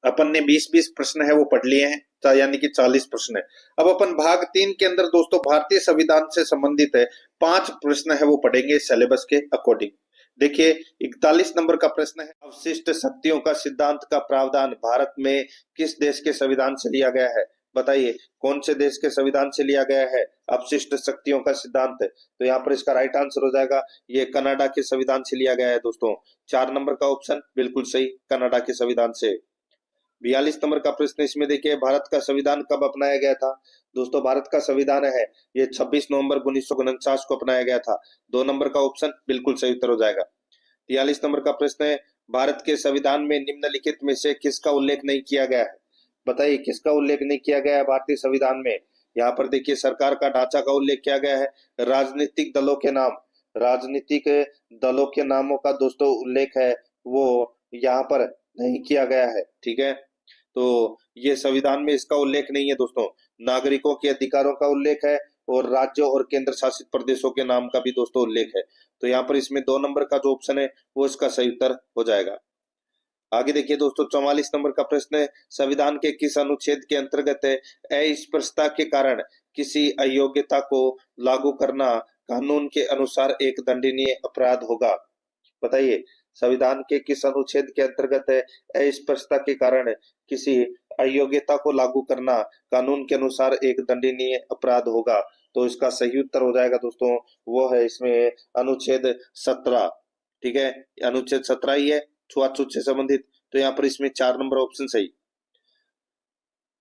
अपन ने 20-20 प्रश्न है वो पढ़ लिए हैं, यानी कि 40 प्रश्न है। अब अपन भाग 3 के अंदर दोस्तों भारतीय संविधान से संबंधित है 5 प्रश्न है वो पढ़ेंगे सिलेबस के अकॉर्डिंग। देखिए 41 नंबर का प्रश्न है, अवशिष्ट शक्तियों का सिद्धांत का प्रावधान भारत में किस देश के संविधान से लिया गया है? बताइए कौन से देश के संविधान से लिया गया है अवशिष्ट शक्तियों का सिद्धांत? तो यहाँ पर इसका राइट आंसर हो जाएगा, ये कनाडा के संविधान से लिया गया है दोस्तों। 4 नंबर का ऑप्शन बिल्कुल सही, कनाडा के संविधान से। 42 नंबर का प्रश्न, इसमें देखिए, भारत का संविधान कब अपनाया गया था? दोस्तों भारत का संविधान है ये 26 नवंबर 1949 को अपनाया गया था। 2 नंबर का ऑप्शन बिल्कुल सही उत्तर हो जाएगा। 43 नंबर का प्रश्न है, भारत के संविधान में निम्नलिखित में से किसका उल्लेख नहीं किया गया है? बताइए किसका उल्लेख नहीं किया गया है भारतीय संविधान में? यहाँ पर देखिए सरकार का ढांचा का उल्लेख किया गया है, राजनीतिक दलों के नाम, राजनीतिक दलों के नामों का दोस्तों उल्लेख है वो यहाँ पर नहीं किया गया है, ठीक है। तो ये संविधान में इसका उल्लेख नहीं है दोस्तों। नागरिकों के अधिकारों का उल्लेख है और राज्यों और केंद्र शासित प्रदेशों के नाम का भी दोस्तों उल्लेख है। तो यहाँ पर इसमें 2 नंबर का जो ऑप्शन है वो इसका सही उत्तर हो जाएगा। आगे देखिए दोस्तों 44 नंबर का प्रश्न है, संविधान के किस अनुच्छेद के अंतर्गत अस्पष्टता के कारण किसी अयोग्यता को लागू करना कानून के अनुसार एक दंडनीय अपराध होगा? बताइए संविधान के किस अनुच्छेद के अंतर्गत अस्पष्टता के कारण किसी अयोग्यता को लागू करना कानून के अनुसार एक दंडनीय अपराध होगा? तो इसका सही उत्तर हो जाएगा दोस्तों, वो है इसमें अनुच्छेद 17, ठीक है, अनुच्छेद 17 ही है छुआछूत से संबंधित। तो यहाँ पर इसमें 4 नंबर ऑप्शन सही।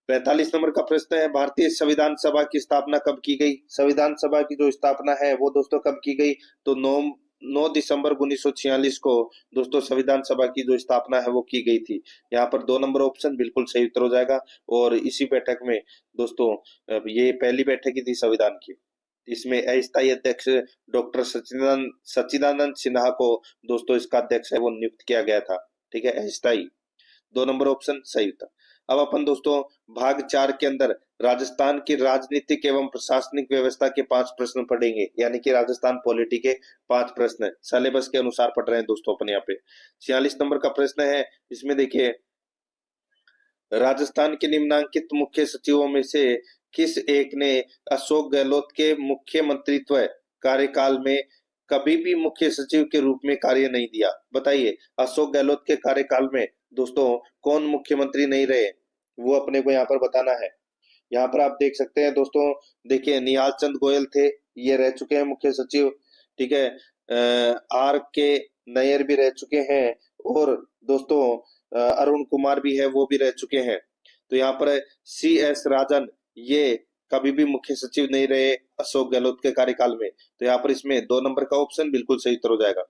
45 नंबर का प्रश्न है, भारतीय संविधान सभा की स्थापना कब की गई? संविधान सभा की जो स्थापना है वो दोस्तों कब की गई? तो 9 9 दिसंबर 1946 को दोस्तों संविधान सभा की जो स्थापना है वो की गई थी। यहाँ पर 2 नंबर ऑप्शन बिल्कुल सही उत्तर हो जाएगा। और इसी बैठक में दोस्तों ये पहली बैठक ही थी संविधान की। इसमें अस्थायी अध्यक्ष डॉक्टर सच्चिदानंद सिन्हा को दोस्तों इसका अध्यक्ष है वो नियुक्त किया गया था। ठीक है, अस्थायी। 2 नंबर ऑप्शन सही था। अब अपन दोस्तों भाग 4 के अंदर राजस्थान की राजनीतिक एवं प्रशासनिक व्यवस्था के 5 प्रश्न पढ़ेंगे, यानी कि राजस्थान पॉलिटी के 5 प्रश्न सिलेबस के अनुसार पढ़ रहे हैं दोस्तों अपन यहाँ पे। 46 नंबर का प्रश्न है, इसमें देखिए राजस्थान के निम्नांकित मुख्य सचिवों में से किस एक ने अशोक गहलोत के मुख्यमंत्रित्व कार्यकाल में कभी भी मुख्य सचिव के रूप में कार्य नहीं दिया? बताइए, अशोक गहलोत के कार्यकाल में दोस्तों कौन मुख्यमंत्री नहीं रहे, वो अपने को यहाँ पर बताना है। यहाँ पर आप देख सकते हैं दोस्तों, देखिए निहाल चंद गोयल थे, ये रह चुके हैं मुख्य सचिव। ठीक है, आर के नैयर भी रह चुके हैं, और दोस्तों अरुण कुमार भी है, वो भी रह चुके हैं। तो यहाँ पर सी एस राजन, ये कभी भी मुख्य सचिव नहीं रहे अशोक गहलोत के कार्यकाल में। तो यहाँ पर इसमें 2 नंबर का ऑप्शन बिल्कुल सही उत्तर हो जाएगा।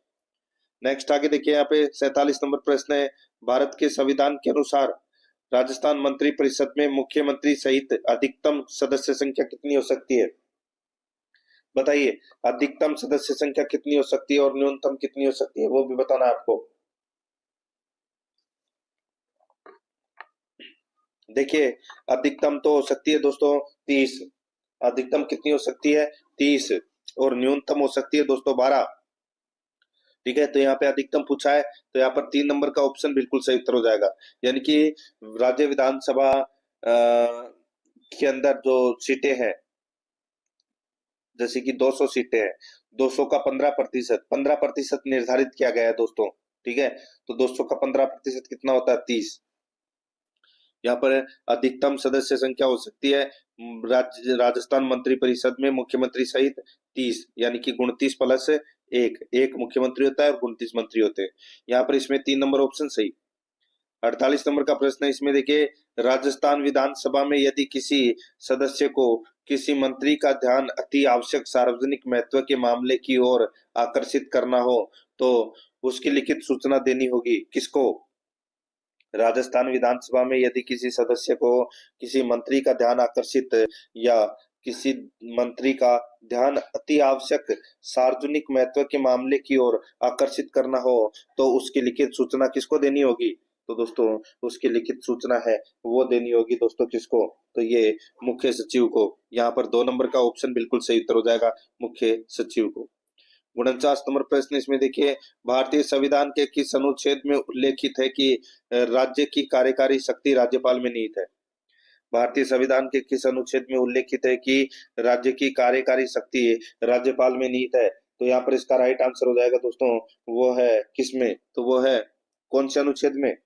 नेक्स्ट आगे देखिए, यहाँ पे 47 नंबर प्रश्न है, भारत के संविधान के अनुसार राजस्थान मंत्री परिषद में मुख्यमंत्री सहित अधिकतम सदस्य संख्या कितनी हो सकती है? बताइए, अधिकतम सदस्य संख्या कितनी हो सकती है और न्यूनतम कितनी हो सकती है, वो भी बताना है आपको। देखिए अधिकतम तो हो सकती है दोस्तों 30। अधिकतम कितनी हो सकती है? 30। और न्यूनतम हो सकती है दोस्तों 12। ठीक है, तो यहाँ पे अधिकतम पूछा है, तो यहाँ पर 3 नंबर का ऑप्शन बिल्कुल सही उत्तर हो जाएगा। यानी कि राज्य विधानसभा के अंदर जो सीटें हैं, जैसे कि 200 सीटें हैं, 200 का 15% निर्धारित किया गया है दोस्तों। ठीक है, तो 200 का 15% कितना होता है? 30। यहाँ पर अधिकतम सदस्य संख्या हो सकती है राजस्थान मंत्री परिषद में मुख्यमंत्री सहित 30, यानी कि 29 प्लस एक मुख्यमंत्री होता है और 29 मंत्री होते हैं। यहाँ पर इसमें 3 नंबर ऑप्शन सही। 48 नंबर का प्रश्न है, इसमें देखिए राजस्थान विधानसभा में यदि किसी सदस्य को किसी मंत्री का ध्यान अति आवश्यक सार्वजनिक महत्व के मामले की ओर आकर्षित करना हो तो उसकी लिखित सूचना देनी होगी, किसको? राजस्थान विधानसभा में यदि किसी सदस्य को किसी मंत्री का ध्यान आकर्षित या किसी मंत्री का ध्यान अति आवश्यक सार्वजनिक महत्व के मामले की ओर आकर्षित करना हो तो उसकी लिखित सूचना किसको देनी होगी? तो दोस्तों उसकी लिखित सूचना है वो देनी होगी दोस्तों किसको? तो ये मुख्य सचिव को। यहाँ पर 2 नंबर का ऑप्शन बिल्कुल सही उत्तर हो जाएगा, मुख्य सचिव को। 49 नंबर प्रश्न, इसमें देखिए भारतीय संविधान के किस अनुच्छेद में उल्लेखित है कि राज्य की कार्यकारी शक्ति राज्यपाल में निहित है? भारतीय संविधान के किस अनुच्छेद में उल्लेखित है कि राज्य की कार्यकारी शक्ति राज्यपाल में निहित है? तो यहाँ पर इसका राइट आंसर हो जाएगा दोस्तों, वो है किसमें? तो वो है कौन से अनुच्छेद में?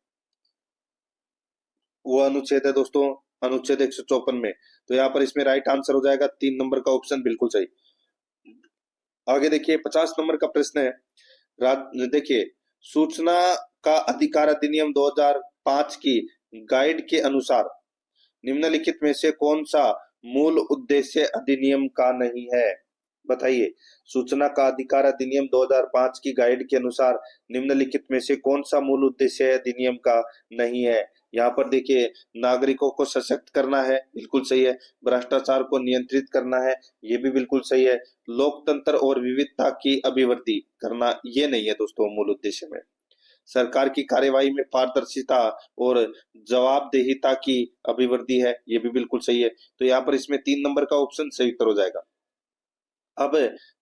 वो अनुच्छेद है दोस्तों अनुच्छेद 154 में। तो यहाँ पर इसमें राइट आंसर हो जाएगा 3 नंबर का ऑप्शन बिल्कुल सही। आगे देखिए 50 नंबर का प्रश्न है, देखिए सूचना का अधिकार अधिनियम 2005 की गाइड के अनुसार निम्नलिखित में से कौन सा मूल उद्देश्य अधिनियम का नहीं है? बताइए, सूचना का अधिकार अधिनियम 2005 की गाइड के अनुसार निम्नलिखित में से कौन सा मूल उद्देश्य अधिनियम का नहीं है? यहाँ पर देखिए नागरिकों को सशक्त करना है, बिल्कुल सही है। भ्रष्टाचार को नियंत्रित करना है, ये भी बिल्कुल सही है। लोकतंत्र और विविधता की अभिवृद्धि करना, ये नहीं है दोस्तों मूल उद्देश्य में। सरकार की कार्यवाही में पारदर्शिता और जवाबदेहिता की अभिवृद्धि है, ये भी बिल्कुल सही है। तो यहाँ पर इसमें 3 नंबर का ऑप्शन सही उत्तर हो जाएगा। अब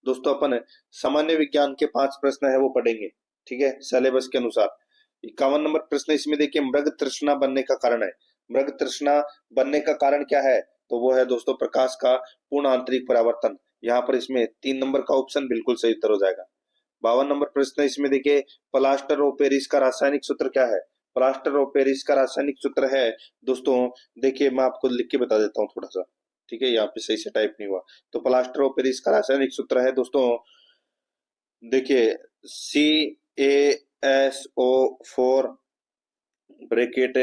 दोस्तों अपन सामान्य विज्ञान के 5 प्रश्न है वो पढ़ेंगे, ठीक है, सिलेबस के अनुसार। 51 नंबर प्रश्न, इसमें देखिए मृग तृष्णा बनने का कारण है। मृग तृष्णा बनने का कारण क्या है? तो वो है दोस्तों प्रकाश का पूर्ण आंतरिक परावर्तन। यहाँ पर इसमें 3 नंबर का ऑप्शन बिल्कुल सही उत्तर हो जाएगा। 52 नंबर प्रश्न, इसमें देखिए प्लास्टर ऑफ पेरिस का रासायनिक सूत्र क्या है? प्लास्टर ऑफ पेरिस का रासायनिक सूत्र है दोस्तों, देखिए मैं आपको लिख के बता देता हूँ थोड़ा सा, ठीक है, यहाँ पे सही से टाइप नहीं हुआ। तो प्लास्टर ऑफ पेरिस का रासायनिक सूत्र है दोस्तों, देखिए CaSO4 ब्रैकेट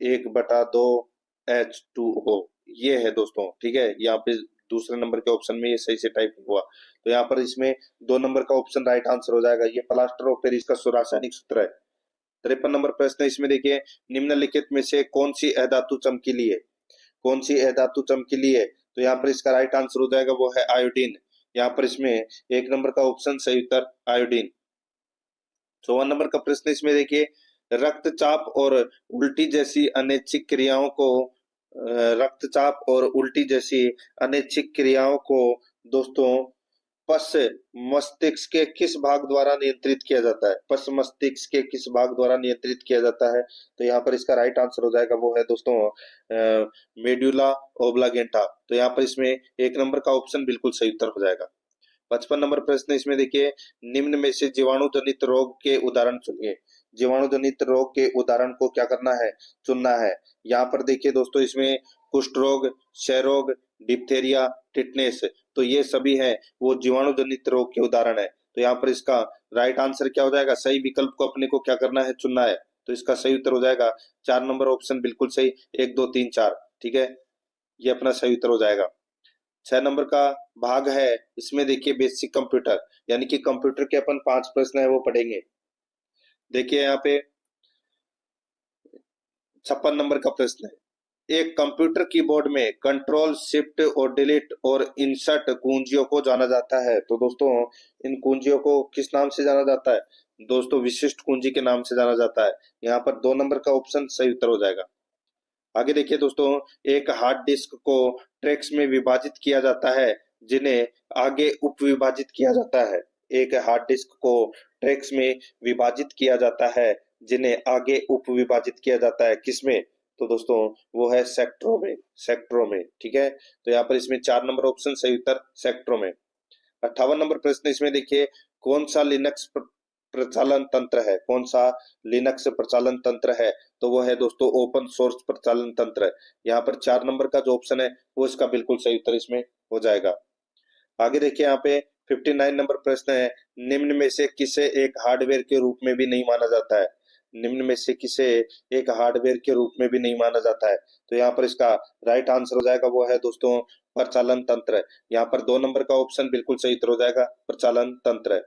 1/2H2O, ये है दोस्तों, ठीक है। यहाँ पे दूसरे नंबर के ऑप्शन में ये सही से टाइप हुआ। तो यहाँ पर इसमें 2 नंबर का ऑप्शन राइट आंसर हो जाएगा। ये प्लास्टर ऑफ पेरिस का रासायनिक सूत्र है। 53 नंबर प्रश्न है, इसमें देखिए निम्नलिखित में से कौन सी अधातु चमकीली है? कौन सी अधातु चमकीली है? तो यहाँ पर इसका राइट आंसर हो जाएगा वो है आयोडीन। यहाँ पर इसमें 1 नंबर का ऑप्शन सही उत्तर आयोडीन। 54 नंबर का प्रश्न इसमें देखिए रक्तचाप और उल्टी जैसी अनैच्छिक क्रियाओं को रक्तचाप और उल्टी जैसी अनैच्छिक क्रियाओं को दोस्तों पश्च मस्तिष्क के किस भाग द्वारा नियंत्रित किया जाता है? पश्च मस्तिष्क के किस भाग द्वारा नियंत्रित किया जाता है? तो यहाँ पर इसका राइट आंसर हो जाएगा वो है दोस्तों मेडुला ओब्लांगेटा। तो यहाँ पर इसमें 1 नंबर का ऑप्शन बिल्कुल सही उत्तर हो जाएगा। 55 नंबर प्रश्न इसमें देखिए निम्न में से जीवाणु जनित रोग के उदाहरण चुनिए। जीवाणु जनित रोग के उदाहरण को क्या करना है? चुनना है। यहाँ पर देखिए दोस्तों इसमें कुष्ठ रोग, क्षय रोग, डिप्थेरिया, टिटनेस, तो ये सभी है वो जीवाणु जनित रोग के उदाहरण है। तो यहाँ पर इसका राइट आंसर क्या हो जाएगा? सही विकल्प को अपने को क्या करना है? चुनना है। तो इसका सही उत्तर हो जाएगा 4 नंबर ऑप्शन बिल्कुल सही, 1 2 3 4। ठीक है, ये अपना सही उत्तर हो जाएगा। 6 नंबर का भाग है, इसमें देखिए बेसिक कंप्यूटर, यानी कि कंप्यूटर के अपन 5 प्रश्न है वो पढ़ेंगे। देखिए यहाँ पे 56 नंबर का प्रश्न है, एक कंप्यूटर कीबोर्ड में कंट्रोल शिफ्ट और डिलीट और इंसर्ट कुंजियों को जाना जाता है। तो दोस्तों इन कुंजियों को किस नाम से जाना जाता है? दोस्तों विशिष्ट कुंजी के नाम से जाना जाता है। यहाँ पर 2 नंबर का ऑप्शन सही उत्तर हो जाएगा। आगे देखिए दोस्तों एक हार्ड डिस्क को ट्रैक्स में विभाजित किया जाता है जिन्हें आगे उप विभाजित किया जाता है। एक हार्ड डिस्क को ट्रैक्स में विभाजित किया जाता है जिन्हें आगे उप विभाजित किया जाता है किसमें? तो दोस्तों वो है सेक्टरों में। सेक्टरों में, ठीक है। तो यहाँ पर इसमें 4 नंबर ऑप्शन सही उत्तर सेक्टरों में। 58 नंबर प्रश्न इसमें देखिए कौन सा लिनक्स प्रचालन तंत्र है? कौन सा लिनक्स प्रचालन तंत्र है? तो वो है दोस्तों ओपन सोर्स प्रचालन तंत्र। यहाँ पर 4 नंबर का जो ऑप्शन है वो इसका बिल्कुल सही उत्तर इसमें हो जाएगा। आगे देखिए यहाँ पे 59 नंबर प्रश्न है, निम्न में से किसे एक हार्डवेयर के रूप में भी नहीं माना जाता है? निम्न में से किसे एक हार्डवेयर के रूप में भी नहीं माना जाता है? तो यहाँ पर इसका राइट आंसर हो जाएगा वो है दोस्तों प्रचालन तंत्र। यहाँ पर 2 नंबर का ऑप्शन बिल्कुल सही उत्तर हो जाएगा प्रचालन तंत्र।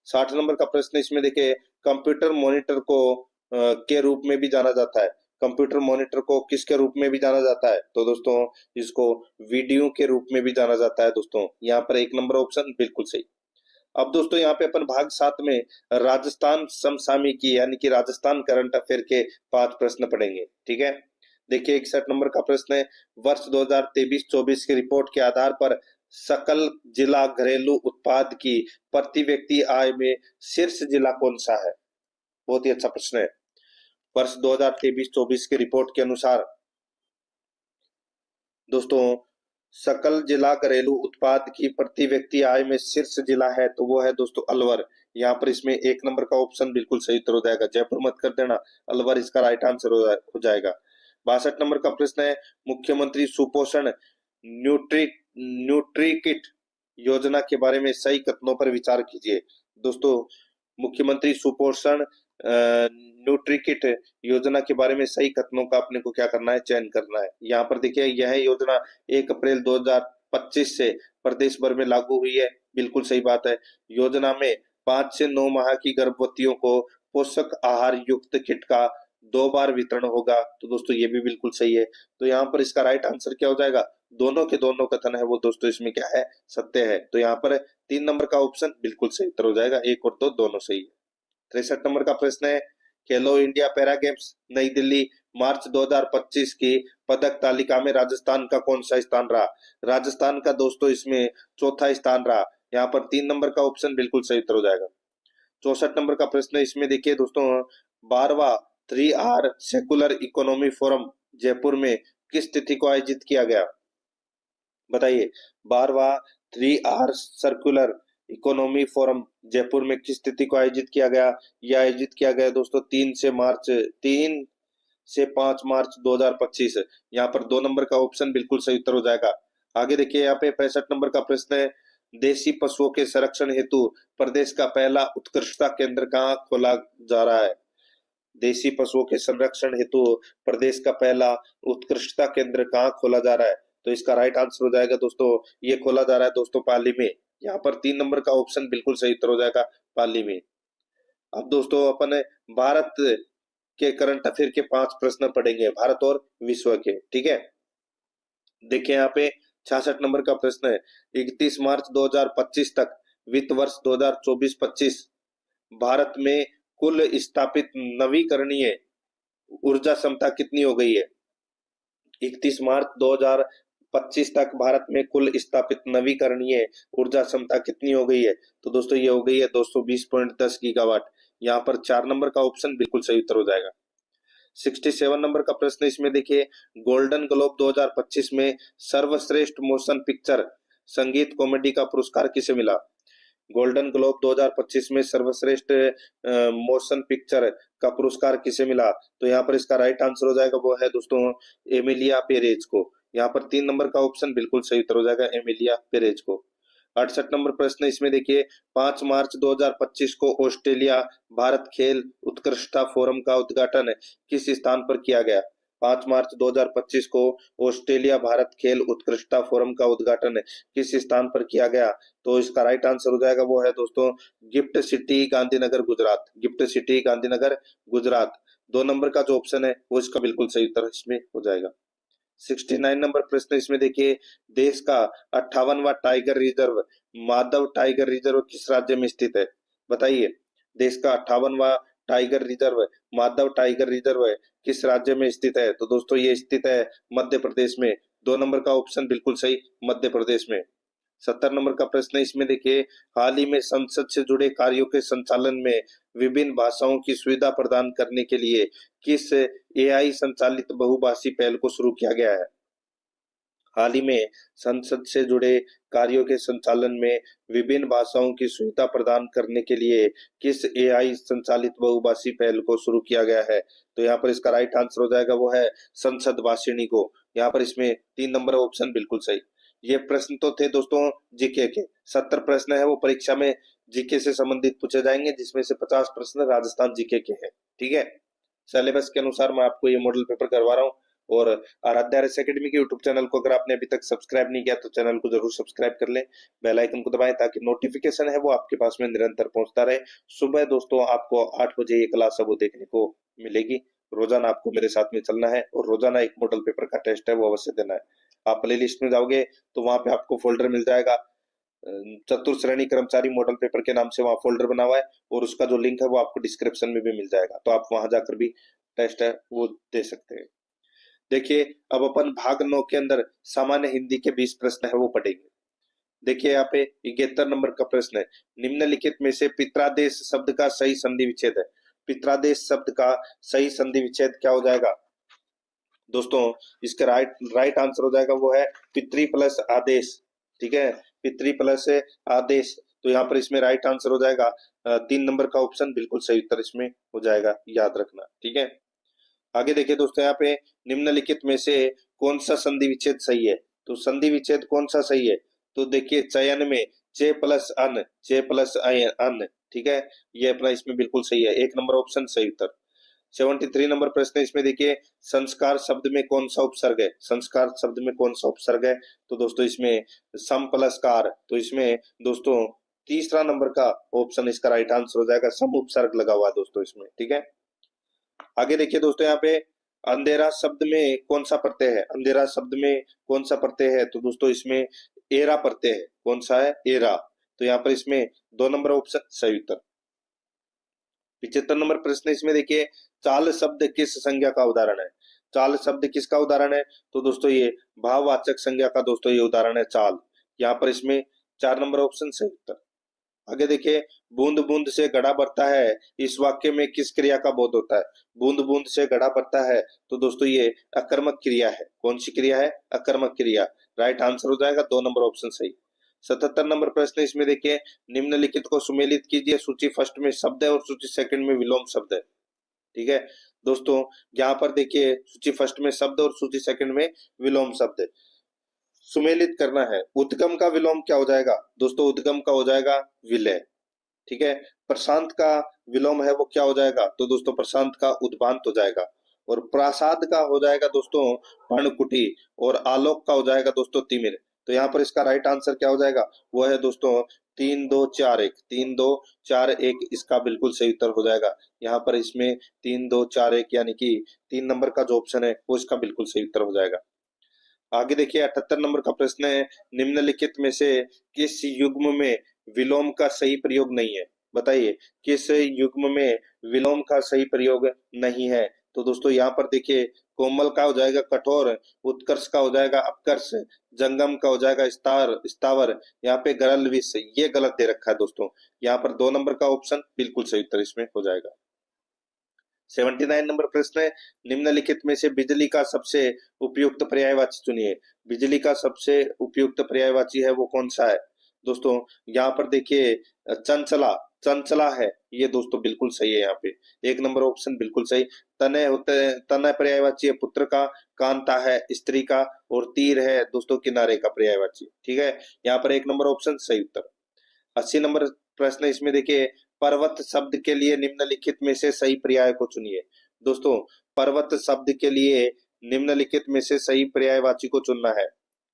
60 नंबर का प्रश्न इसमें देखिए कंप्यूटर मॉनिटर को के रूप में भी जाना जाता है। कंप्यूटर मॉनिटर को किसके रूप में भी जाना जाता है? तो दोस्तों इसको वीडियो के रूप में भी जाना जाता है दोस्तों। यहाँ पर 1 नंबर ऑप्शन बिल्कुल सही। अब दोस्तों यहाँ पे अपन भाग 7 में राजस्थान समसामयिकी यानी कि राजस्थान करंट अफेयर के 5 प्रश्न पढ़ेंगे। ठीक है, देखिए 61 नंबर का प्रश्न है, वर्ष 2023-24 की रिपोर्ट के आधार पर सकल जिला घरेलू उत्पाद की प्रति व्यक्ति आय में शीर्ष जिला कौन सा है? बहुत ही अच्छा प्रश्न है। वर्ष 2023-24 की रिपोर्ट के अनुसार दोस्तों सकल जिला घरेलू उत्पाद की प्रति व्यक्ति आय में शीर्ष जिला है तो वो है दोस्तों अलवर। यहाँ पर इसमें 1 नंबर का ऑप्शन बिल्कुल सही उत्तर हो जाएगा, जयपुर मत कर देना, अलवर इसका राइट आंसर हो जाएगा। 62 नंबर का प्रश्न है, मुख्यमंत्री सुपोषण न्यूट्री किट योजना के बारे में सही कथनों पर विचार कीजिए। दोस्तों मुख्यमंत्री सुपोषण न्यूट्री किट योजना के बारे में सही कथनों का अपने को क्या करना है? चयन करना है। यहाँ पर देखिए यह योजना 1 अप्रैल 2025 से प्रदेश भर में लागू हुई है। बिल्कुल सही बात है। योजना में 5 से 9 माह की गर्भवतियों को पोषक आहार युक्त किट का 2 बार वितरण होगा। तो दोस्तों ये भी बिल्कुल सही है। तो यहाँ पर इसका राइट आंसर क्या हो जाएगा? दोनों के दोनों कथन है वो दोस्तों इसमें क्या है? सत्य है। तो यहाँ पर 3 नंबर का ऑप्शन बिल्कुल सही उत्तर हो जाएगा, 1 और 2 दोनों सही है। 63 नंबर का प्रश्न है, खेलो इंडिया पैरा गेम्स नई दिल्ली मार्च 2025 की पदक तालिका में राजस्थान का कौन सा स्थान रहा? राजस्थान का दोस्तों इसमें 4था स्थान रहा। यहाँ पर 3 नंबर का ऑप्शन बिल्कुल सही उत्तर हो जाएगा। 64 नंबर का प्रश्न है, इसमें देखिए दोस्तों 12वां 3R secular economy forum Jaipur में किस तिथि को आयोजित किया गया? बताइए, 12वां 3R circular economy forum Jaipur में किस तिथि को आयोजित किया गया? यह आयोजित किया गया दोस्तों 3 से 5 मार्च 2025। यहाँ पर 2 नंबर का ऑप्शन बिल्कुल सही उत्तर हो जाएगा। आगे देखिए यहाँ पे 65 नंबर का प्रश्न है, देसी पशुओं के संरक्षण हेतु प्रदेश का पहला उत्कृष्टता केंद्र कहाँ खोला जा रहा है? देसी पशुओं के संरक्षण हेतु प्रदेश का पहला उत्कृष्टता केंद्र कहाँ खोला जा रहा है? तो इसका राइट आंसर हो जाएगा दोस्तों, ये खोला जा रहा है दोस्तों पाली में। यहाँ पर 3 नंबर का ऑप्शन बिल्कुल सही उत्तर हो जाएगा, पाली में। अब दोस्तों अपन भारत के करंट अफेयर के 5 प्रश्न पढ़ेंगे, भारत और विश्व के, ठीक है। देखिए यहाँ पे 66 नंबर का प्रश्न है, 31 मार्च 2025 तक वित्त वर्ष 2024-25 भारत में कुल स्थापित नवीकरणीय ऊर्जा क्षमता कितनी हो गई है? 31 मार्च 2025 तक भारत में कुल स्थापित नवीकरणीय ऊर्जा क्षमता कितनी हो गई है? तो दोस्तों ये हो गई है 220.10 गीगावाट। यहाँ पर 4 नंबर का ऑप्शन बिल्कुल सही उत्तर हो जाएगा। 67 नंबर का प्रश्न इसमें देखिए, गोल्डन ग्लोब 2025 में सर्वश्रेष्ठ मोशन पिक्चर संगीत कॉमेडी का पुरस्कार किसे मिला? गोल्डन ग्लोब 2025 में सर्वश्रेष्ठ मोशन पिक्चर का पुरस्कार किसे मिला? तो यहाँ पर इसका राइट आंसर हो जाएगा, वो है दोस्तों एमिलिया पेरेज को। यहाँ पर 3 नंबर का ऑप्शन बिल्कुल सही उत्तर हो जाएगा, एमिलिया पेरेज को। 68 नंबर प्रश्न इसमें देखिए, 5 मार्च 2025 को ऑस्ट्रेलिया भारत खेल उत्कृष्टता फोरम का उद्घाटन किस स्थान पर किया गया? 5 मार्च 2025 को ऑस्ट्रेलिया भारत खेल उत्कृष्टता फोरम का उद्घाटन किस स्थान पर किया गया? तो इसका राइट आंसर हो जाएगा, वो है दोस्तों gift city Gandhinagar Gujarat, gift city Gandhinagar Gujarat. 2 number का जो ऑप्शन है वो इसका बिल्कुल सही उत्तर इसमें हो जाएगा। 69 नंबर प्रश्न इसमें देखिए, देश का 58वां tiger reserve Madhav tiger reserve किस राज्य में स्थित है? बताइए, देश का 58वां tiger reserve Madhav tiger reserve किस राज्य में स्थित है? तो दोस्तों ये स्थित है मध्य प्रदेश में। 2 नंबर का ऑप्शन बिल्कुल सही, मध्य प्रदेश में। 70 नंबर का प्रश्न इसमें देखिए, हाल ही में संसद से जुड़े कार्यों के संचालन में विभिन्न भाषाओं की सुविधा प्रदान करने के लिए किस एआई संचालित बहुभाषी पहल को शुरू किया गया है? हाल ही में संसद से जुड़े कार्यों के संचालन में विभिन्न भाषाओं की सुविधा प्रदान करने के लिए किस एआई संचालित बहुभाषी पहल को शुरू किया गया है? तो यहाँ पर इसका राइट आंसर हो जाएगा, वो है संसद भाषिणी को। यहाँ पर इसमें 3 नंबर ऑप्शन बिल्कुल सही। ये प्रश्न तो थे दोस्तों जीके के, 70 प्रश्न है वो परीक्षा में जीके से संबंधित पूछे जाएंगे, जिसमें से 50 प्रश्न राजस्थान जीके के हैं, ठीक है। सिलेबस के अनुसार मैं आपको ये मॉडल पेपर करवा रहा हूँ। और आराध्या आरएस एकेडमी के यूट्यूब चैनल को अगर आपने अभी तक सब्सक्राइब नहीं किया तो चैनल को जरूर सब्सक्राइब कर लें, बेल आइकन को दबाएं ताकि नोटिफिकेशन है वो आपके पास में निरंतर पहुंचता रहे। सुबह दोस्तों आपको 8 बजे ये क्लास है वो देखने को मिलेगी। रोजाना आपको मेरे साथ में चलना है और रोजाना एक मॉडल पेपर का टेस्ट है वो अवश्य देना है। आप प्ले लिस्ट में जाओगे तो वहां पे आपको फोल्डर मिल जाएगा, चतुर्श्रेणी कर्मचारी मॉडल पेपर के नाम से वहां फोल्डर बना हुआ है, और उसका जो लिंक है वो आपको डिस्क्रिप्शन में भी मिल जाएगा, तो आप वहां जाकर भी टेस्ट है वो दे सकते हैं। देखिए अब अपन भाग 9 के अंदर सामान्य हिंदी के 20 प्रश्न है वो पढ़ेंगे। देखिए यहाँ पे 71 नंबर का प्रश्न है, निम्नलिखित में से पित्रादेश शब्द का सही संधि विच्छेद है। पित्रादेश शब्द का सही संधि विच्छेद क्या हो जाएगा? दोस्तों इसका राइट आंसर हो जाएगा, वो है पितृ प्लस आदेश, ठीक है, पितृ प्लस आदेश। तो यहाँ पर इसमें राइट आंसर हो जाएगा 3 नंबर का ऑप्शन बिल्कुल सही उत्तर इसमें हो जाएगा, याद रखना, ठीक है। आगे देखिए दोस्तों, यहाँ पे निम्नलिखित में से कौन सा संधि विच्छेद सही है? तो संधि विच्छेद कौन सा सही है? तो देखिए चयन में चे प्लस अन, ठीक है, ये अपना इसमें बिल्कुल सही है, 1 नंबर ऑप्शन सही उत्तर। 73 नंबर प्रश्न इसमें देखिए, संस्कार शब्द में कौन सा उपसर्ग है? संस्कार शब्द में कौन सा उपसर्ग है? तो दोस्तों इसमें सम प्लस कार, तो इसमें दोस्तों तीसरा नंबर का ऑप्शन इसका राइट आंसर हो जाएगा, सम उपसर्ग लगा हुआ है दोस्तों इसमें, ठीक है। आगे देखिए दोस्तों, यहाँ पे अंधेरा शब्द में कौन सा प्रत्यय है? अंधेरा शब्द में कौन सा प्रत्यय है? तो दोस्तों इसमें एरा प्रत्यय है, कौन सा है? एरा। तो यहाँ पर इसमें 2 नंबर ऑप्शन सही उत्तर। 75 नंबर प्रश्न इसमें देखिए, चाल शब्द किस संज्ञा का उदाहरण है? चाल शब्द किसका उदाहरण है? तो दोस्तों ये भाववाचक संज्ञा का दोस्तों ये उदाहरण है चाल। यहाँ पर इसमें 4 नंबर ऑप्शन सही उत्तर। आगे देखिए, बूंद बूंद से घड़ा भरता है, इस वाक्य में किस क्रिया का बोध होता है? बूंद बूंद से घड़ा भरता है, तो दोस्तों ये अकर्मक क्रिया है। कौन सी क्रिया है? अकर्मक क्रिया। राइट आंसर हो जाएगा 2 नंबर ऑप्शन सही। 77 नंबर प्रश्न इसमें देखिए, निम्नलिखित को सुमेलित कीजिए, सूची फर्स्ट में शब्द है और सूची सेकंड में विलोम शब्द है, ठीक है। दोस्तों यहाँ पर देखिए सूची फर्स्ट में शब्द और सूची सेकंड में विलोम शब्द है। सुमेलित करना है, उद्गम का विलोम क्या हो जाएगा? दोस्तों उद्गम का हो जाएगा विलय, ठीक है। प्रशांत का विलोम है वो क्या हो जाएगा? तो दोस्तों प्रशांत का उद्भांत हो जाएगा। और प्रासाद का हो जाएगा दोस्तों पर्णकुटी, और आलोक का हो जाएगा दोस्तों तिमिर। तो यहाँ पर इसका राइट आंसर क्या हो जाएगा, वो है दोस्तों 3 2 4 1, 3 2 4 1 इसका बिल्कुल सही उत्तर हो जाएगा। यहाँ पर इसमें 3 2 4 1 यानी कि 3 नंबर का जो ऑप्शन है वो इसका बिल्कुल सही उत्तर हो जाएगा। आगे देखिए 78 नंबर का प्रश्न है, निम्नलिखित में से किस युग्म में विलोम का सही प्रयोग नहीं है। बताइए किस युग्म में विलोम का सही प्रयोग नहीं है। तो दोस्तों यहाँ पर देखिए कोमल का हो जाएगा कठोर, उत्कर्ष का हो जाएगा अपकर्ष, जंगम का हो जाएगा स्थावर, यहाँ पे गरल विष, ये गलत दे रखा है दोस्तों। यहाँ पर 2 नंबर का ऑप्शन बिल्कुल सही उत्तर इसमें हो जाएगा। 79 नंबर प्रश्न है, निम्नलिखित में से बिजली का सबसे उपयुक्त पर्यायवाची चुनिए। बिजली का सबसे उपयुक्त पर्यायवाची है वो कौन सा है। दोस्तों यहाँ पर देखिए चंचला, चंचला है ये दोस्तों बिल्कुल सही है। यहाँ पे 1 नंबर ऑप्शन बिल्कुल सही। तनय होते हैं, तनय पर्यायवाची है पुत्र का, कांता है स्त्री का, और तीर है दोस्तों किनारे का पर्यायवाची। ठीक है, यहाँ पर 1 नंबर ऑप्शन सही उत्तर। 80 नंबर प्रश्न इसमें देखिए, पर्वत शब्द के लिए निम्नलिखित में से सही पर्याय को चुनिए। दोस्तों पर्वत शब्द के लिए निम्नलिखित में से सही पर्यायवाची को चुनना है,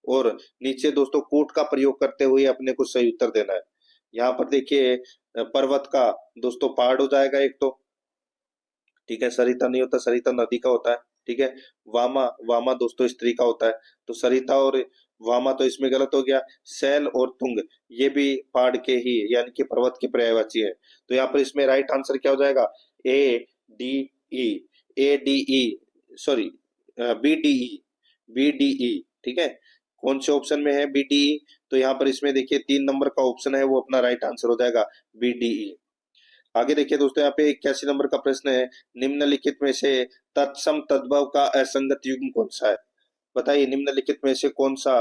और नीचे दोस्तों कूट का प्रयोग करते हुए अपने को सही उत्तर देना है। यहाँ पर देखिए पर्वत का दोस्तों पहाड़ हो जाएगा एक तो, ठीक है, सरिता नहीं होता, सरिता नदी का होता है। ठीक है, वामा, वामा दोस्तों स्त्री का होता है, तो सरिता और वामा तो इसमें गलत हो गया। शैल और तुंग ये भी पहाड़ के ही यानी कि पर्वत के पर्यायवाची है। तो यहाँ पर इसमें राइट आंसर क्या हो जाएगा, sorry B D E, B D E. ठीक है, कौन से ऑप्शन में है बी डी ई, तो यहाँ पर इसमें देखिए 3 नंबर का ऑप्शन है वो अपना राइट आंसर हो जाएगा बी डी ई। आगे देखिए दोस्तों यहाँ पे 81 नंबर का प्रश्न है, निम्नलिखित में से तत्सम तद्भव का असंगत युग्म कौन सा है। बताइए निम्नलिखित में से कौन सा,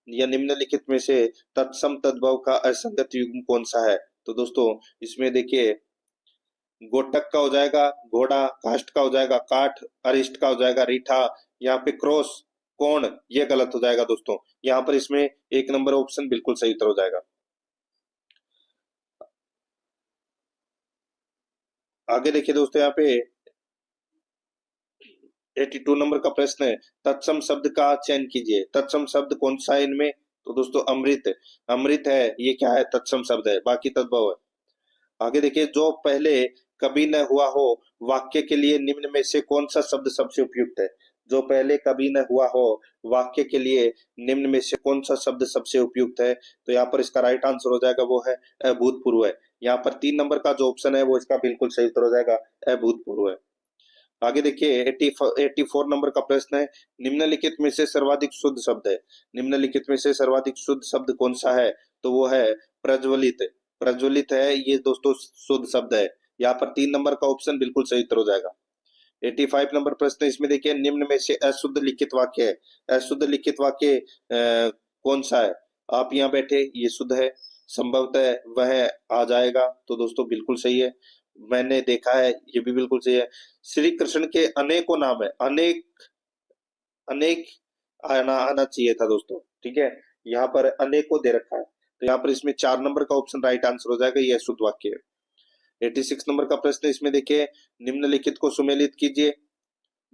या निम्नलिखित में से तत्सम तद्भव का असंगत युग्म कौन सा है। तो दोस्तों इसमें देखिए गोटक का हो जाएगा घोड़ा, काष्ठ का हो जाएगा काठ, अरिष्ट का हो जाएगा रीठा, यहाँ पे क्रॉस कोण ये गलत हो जाएगा दोस्तों। यहाँ पर इसमें 1 नंबर ऑप्शन बिल्कुल सही उत्तर हो जाएगा। आगे देखिए दोस्तों यहाँ पे 82 नंबर का प्रश्न है, तत्सम शब्द का चयन कीजिए। तत्सम शब्द कौन सा है इनमें, तो दोस्तों अमृत, अमृत है ये क्या है, तत्सम शब्द है, बाकी तद्भव है। आगे देखिए, जो पहले कभी न हुआ हो वाक्य के लिए निम्न में से कौन सा शब्द सबसे उपयुक्त है। जो पहले कभी न हुआ हो वाक्य के लिए निम्न में से कौन सा शब्द सबसे उपयुक्त है, तो यहाँ पर इसका राइट आंसर हो जाएगा वो है अभूतपूर्व है। यहाँ पर 3 नंबर का जो ऑप्शन है वो इसका बिल्कुल सही उत्तर हो जाएगा, अभूतपूर्व है। आगे देखिए 84 नंबर का प्रश्न है, निम्नलिखित में से सर्वाधिक शुद्ध शब्द है। निम्नलिखित में से सर्वाधिक शुद्ध शब्द कौन सा है, तो वो है प्रज्वलित। प्रज्वलित है ये दोस्तों शुद्ध शब्द है। यहाँ पर 3 नंबर का ऑप्शन बिल्कुल सही उत्तर हो जाएगा। 85 नंबर प्रश्न इसमें देखिए, निम्न में से अशुद्ध लिखित वाक्य है। अशुद्ध लिखित वाक्य कौन सा है। आप यहाँ बैठे ये शुद्ध है, संभवतः वह आ जाएगा, तो दोस्तों बिल्कुल सही है। मैंने देखा है ये भी बिल्कुल सही है। श्री कृष्ण के अनेकों नाम है, अनेक, अनेक आना चाहिए था दोस्तों। ठीक है, यहाँ पर अनेकों दे रखा है, तो यहाँ पर इसमें 4 नंबर का ऑप्शन राइट आंसर हो जाएगा, यह शुद्ध वाक्य है। 86 नंबर का प्रश्न इसमें देखिए, निम्नलिखित को सुमेलित कीजिए।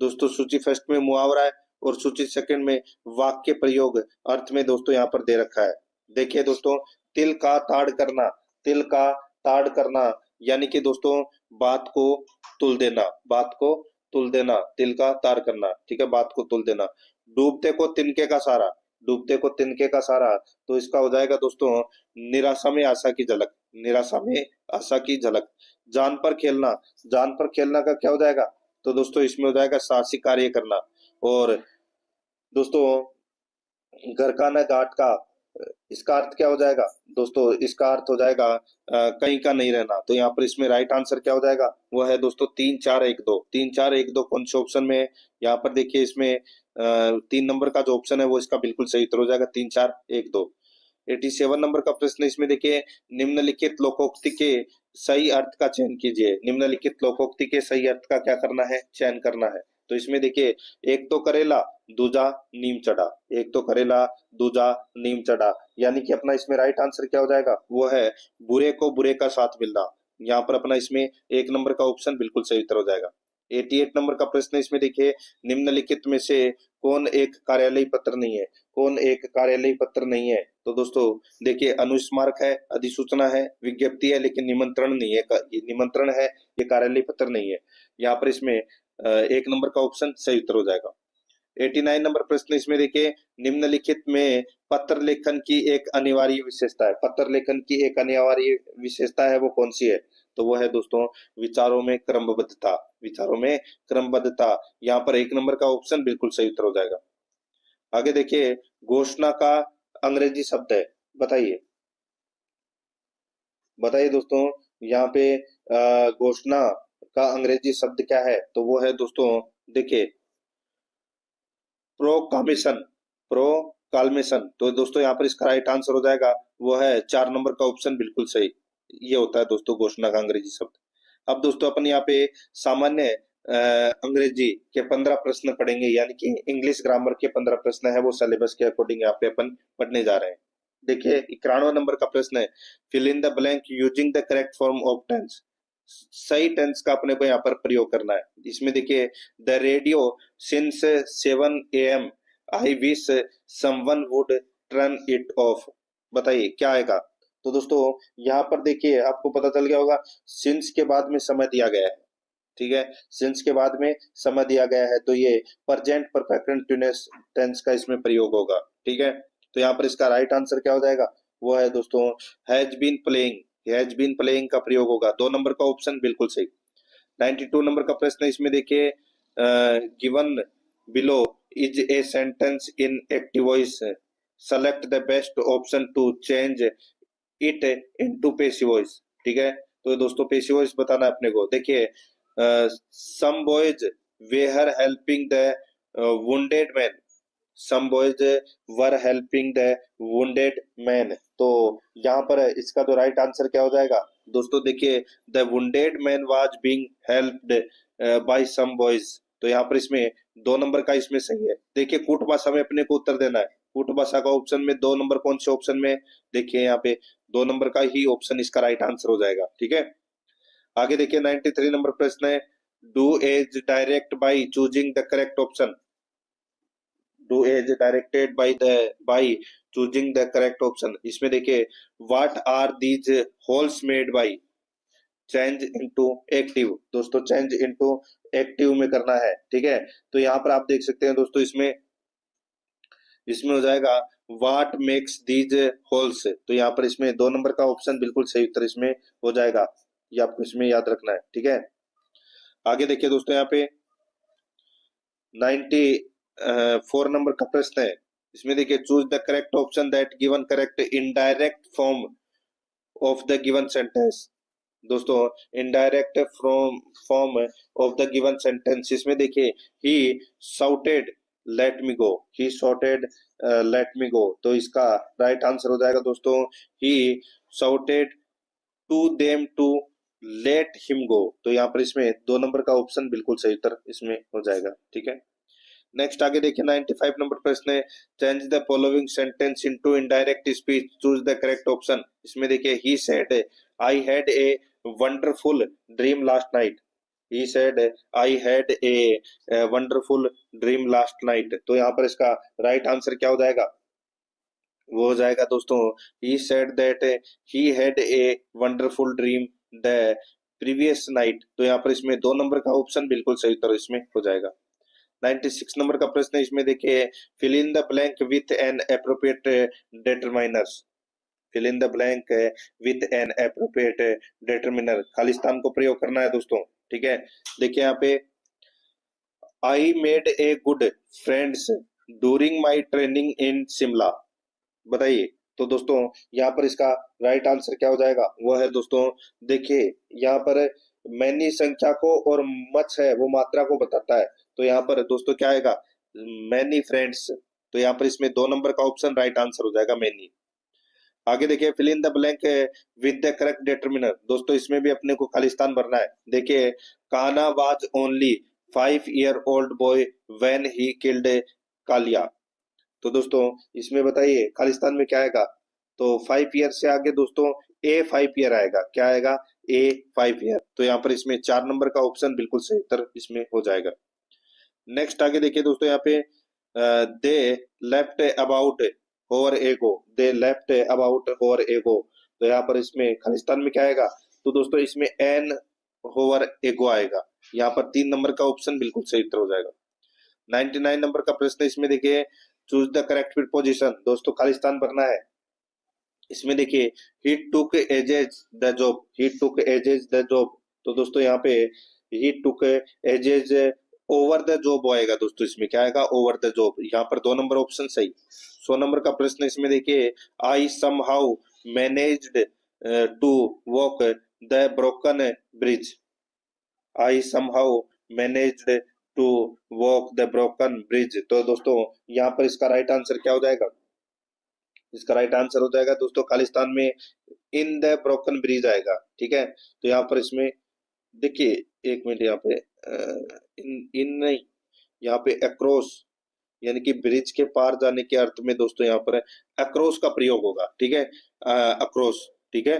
दोस्तों सूची फर्स्ट में मुहावरा है, और सूची सेकंड में वाक्य प्रयोग अर्थ में दोस्तों यहाँ पर दे रखा है। देखिए दोस्तों, तिल का ताड़ करना, तिल का ताड़ करना यानी कि दोस्तों बात को तुल देना, बात को तुल देना, तिल का ताड़ करना। ठीक है, बात को तुल देना। डूबते को तिनके का सारा, डूबते को तिनके का सारा, तो इसका हो जाएगा दोस्तों निराशा में आशा की झलक, निराशा में आशा की झलक। जान पर खेलना, जान पर खेलना का क्या हो जाएगा, तो दोस्तों इसमें हो जाएगा साहसिक कार्य करना। और दोस्तों घर का न घाट का, इसका अर्थ क्या हो जाएगा दोस्तों, इसका अर्थ हो जाएगा कहीं का नहीं रहना। तो यहाँ पर इसमें राइट आंसर क्या हो जाएगा, वो है दोस्तों 3 4 1 2। 3 4 1 2 कौन से ऑप्शन में है, यहाँ पर देखिए इसमें 3 नंबर का जो ऑप्शन है वो इसका बिल्कुल सही उत्तर हो जाएगा, 3 4 1 2। 87 नंबर का प्रश्न इसमें देखिए, निम्नलिखित लोकोक्ति के सही अर्थ का चयन कीजिए। निम्नलिखित लोकोक्ति के सही अर्थ का क्या करना है, चयन करना है। तो इसमें देखिए, एक तो करेला दूजा नीम चढ़ा, एक तो करेला दूजा नीम चढ़ा, यानी कि अपना इसमें राइट आंसर क्या हो जाएगा, वो है बुरे को बुरे का साथ मिलना। यहाँ पर अपना इसमें 1 नंबर का ऑप्शन बिल्कुल सही उत्तर हो जाएगा। 88 नंबर का प्रश्न है, इसमें देखिए निम्नलिखित में से कौन एक कार्यालय पत्र नहीं है, कौन एक कार्यालय पत्र नहीं है। तो दोस्तों देखिए अनुस्मारक है, अधिसूचना है, विज्ञप्ति है, लेकिन निमंत्रण नहीं है। ये निमंत्रण है, ये कार्यालय पत्र नहीं है। यहाँ पर इसमें 1 नंबर का ऑप्शन सही उत्तर हो जाएगा। 89 नंबर प्रश्न, इसमें देखिए निम्नलिखित में पत्र लेखन की एक अनिवार्य विशेषता है, पत्र लेखन की एक अनिवार्य विशेषता है, वो कौन सी है। तो वो है दोस्तों विचारों में क्रमबद्धता, विचारों में क्रमबद्धता। यहाँ पर 1 नंबर का ऑप्शन बिल्कुल सही उत्तर हो जाएगा। आगे देखिए घोषणा का अंग्रेजी शब्द है, बताइए बताइए दोस्तों, यहाँ पे घोषणा का अंग्रेजी शब्द क्या है। तो वो है दोस्तों देखिए प्रोक्लामेशन, प्रोक्लामेशन। तो दोस्तों यहाँ पर इसका राइट आंसर हो जाएगा, वो है 4 नंबर का ऑप्शन बिल्कुल सही। ये होता है दोस्तों घोषणा का अंग्रेजी शब्द। अब दोस्तों अपन यहाँ पे सामान्य अंग्रेजी के 15 प्रश्न पढ़ेंगे, यानी कि इंग्लिश ग्रामर के 15 प्रश्न है, वो सिलेबस के अकॉर्डिंग यहाँ पे अपन पढ़ने जा रहे हैं। देखिए 91 नंबर का प्रश्न है, fill in the blank using the correct form of tense. सही टेंस का अपने को यहाँ पर प्रयोग करना है। इसमें देखिए the radio since 7 AM I wish someone would turn it of. बताइए क्या आएगा। तो दोस्तों यहाँ पर देखिए आपको पता चल गया होगा, सिंस के बाद में समय दिया गया है, ठीक है, सिंस के बाद में समय दिया गया है, तो ये प्रेजेंट परफेक्ट कंटीन्यूअस टेंस का इसमें प्रयोग होगा, ठीक है। तो यहाँ पर इसका राइट आंसर क्या हो जाएगा, वो है दोस्तों has been playing, has been playing का प्रयोग होगा। 2 नंबर का ऑप्शन बिल्कुल सही। 92 नंबर का प्रश्न है, इसमें देखिए given below is a sentence in active voice, select the best option to change it into passive voice, ठीक है। तो दोस्तों पैसिव वॉइस बताना है अपने को। देखिए some boys were helping the wounded man, some boys were helping the wounded man। तो यहाँ पर इसका तो राइट आंसर क्या हो जाएगा दोस्तों, देखिए the wounded man was being helped by some boys। तो यहाँ पर इसमें 2 नंबर का इसमें सही है। देखिए कूट भाषा में अपने को उत्तर देना है, कूट भाषा का ऑप्शन में 2 नंबर कौन से ऑप्शन में, देखिए यहाँ पे 2 नंबर का ही ऑप्शन इसका राइट आंसर हो जाएगा, ठीक है। आगे देखिए 93 नंबर प्रश्न है, do as directed by choosing the correct option, do as directed by choosing the correct option। इसमें देखिए what are these holes made by, change into active। दोस्तों change into active में करना है, ठीक है। तो यहाँ पर आप देख सकते हैं दोस्तों इसमें हो जाएगा what makes these holes। तो यहाँ पर इसमें 2 नंबर का ऑप्शन बिल्कुल सही उत्तर इसमें हो जाएगा, ये आपको इसमें याद रखना है, ठीक है। आगे देखिए दोस्तों यहाँ पे 94 नंबर का प्रश्न है, इसमें देखिए choose the correct option that given correct indirect form of the given sentence. दोस्तों indirect form of the given sentence, इसमें देखिए he shouted let me go, he shouted let me go. तो इसका राइट आंसर हो जाएगा दोस्तों he shouted to them to let him go. तो यहाँ पर इसमें 2 नंबर का ऑप्शन बिल्कुल सही उत्तर इसमें हो जाएगा, ठीक है। नेक्स्ट आगे देखिए 95 नंबर प्रश्न है, change the following sentence into indirect speech, choose the correct option. इसमें देखिए he said I had a wonderful dream last night, he said I had a wonderful dream last night. तो यहाँ पर इसका राइट आंसर क्या हो जाएगा, वो हो जाएगा दोस्तों he said that he had a wonderful dream the previous night. तो यहाँ पर इसमें 2 नंबर का ऑप्शन बिल्कुल सही उत्तर इसमें हो जाएगा। 96 नंबर का प्रश्न है, इसमें देखिए fill in the blank with an appropriate determiners, fill in the blank with an appropriate determiner, खालिस्तान को प्रयोग करना है दोस्तों, ठीक है। देखिए यहाँ पे I made a good friends during my training in Shimla. बताइए तो दोस्तों यहाँ पर इसका राइट आंसर क्या हो जाएगा, वो है दोस्तों देखिए यहाँ पर मैनी संख्या को और मच है वो मात्रा को बताता है। तो यहाँ पर दोस्तों क्या आएगा, मैनी फ्रेंड्स। तो यहाँ पर इसमें 2 नंबर का ऑप्शन राइट आंसर हो जाएगा मैनी। आगे देखिए fill in the blank with the correct determiner. दोस्तों इसमें भी अपने को खालिस्तान भरना है। देखिए Kanha was only 5 year old boy when he killed Kaliya. तो दोस्तों इसमें बताइए खालिस्तान में क्या आएगा, तो 5 ईयर से आगे दोस्तों ए 5 ईयर आएगा। क्या आएगा? ए 5 ईयर। तो यहाँ पर इसमें 4 नंबर का ऑप्शन बिल्कुल सही उत्तर इसमें हो जाएगा। नेक्स्ट आगे देखिए दोस्तों, यहाँ पे दे लेफ्ट अबाउट ओवर एगो, दे लेफ्ट अबाउट ओवर एगो। तो यहाँ पर इसमें खालिस्तान में क्या आएगा? तो दोस्तों इसमें एन ओवर एगो आएगा। यहाँ पर 3 नंबर का ऑप्शन बिल्कुल सही उत्तर हो जाएगा। 99 नंबर का प्रश्न इसमें देखिए, चूज द करेक्ट पोजीशन। दोस्तों खालिस्तान भरना है। इसमें देखिए, he took ages the job, he took ages the job. तो दोस्तों यहाँ पे he took ages over the job आएगा। दोस्तों इसमें क्या आएगा? Over the job. यहाँ पर 2 नंबर ऑप्शन सही। 100 नंबर का प्रश्न इसमें देखिए, I somehow managed to walk the broken bridge, I somehow managed to walk the broken bridge. तो दोस्तों यहाँ पर इसका राइट आंसर क्या हो जाएगा? इसका राइट आंसर हो जाएगा दोस्तों खालिस्तान में इन द ब्रोकन ब्रिज आएगा। ठीक है, तो यहाँ पर इसमें देखिए, एक मिनट, यहाँ पे इन नहीं, यहाँ पे अक्रॉस, यानी कि ब्रिज के पार जाने के अर्थ में दोस्तों यहाँ पर अक्रॉस का प्रयोग होगा। ठीक है, अक्रॉस। ठीक है,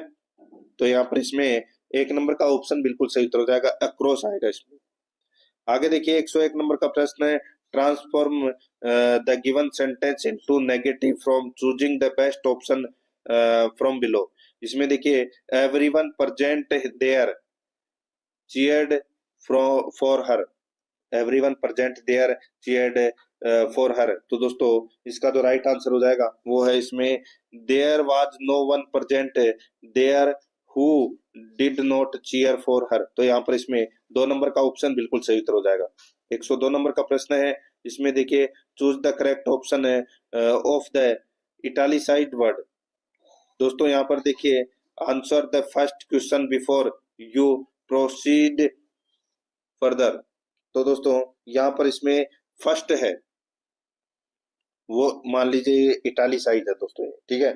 तो यहाँ पर इसमें 1 नंबर का ऑप्शन बिल्कुल सही उत्तर हो जाएगा, अक्रॉस आएगा इसमें। आगे देखिए 101 नंबर का प्रश्न है, transform the given sentence into negative from choosing the best option from below. इसमें देखिए, everyone present there cheered for her, everyone present there cheered for her. तो दोस्तों इसका जो राइट आंसर हो जाएगा वो है इसमें, there was no one present there who did not cheer for her. तो यहाँ पर इसमें 2 नंबर का ऑप्शन बिल्कुल सही उत्तर हो जाएगा। 102 नंबर का प्रश्न है, इसमें देखिए, choose the correct option of the italicised word. दोस्तों यहाँ पर देखिए, answer the first question before you proceed further. तो दोस्तों यहाँ पर इसमें फर्स्ट है वो मान लीजिए इटालिसाइड है दोस्तों ये। ठीक है,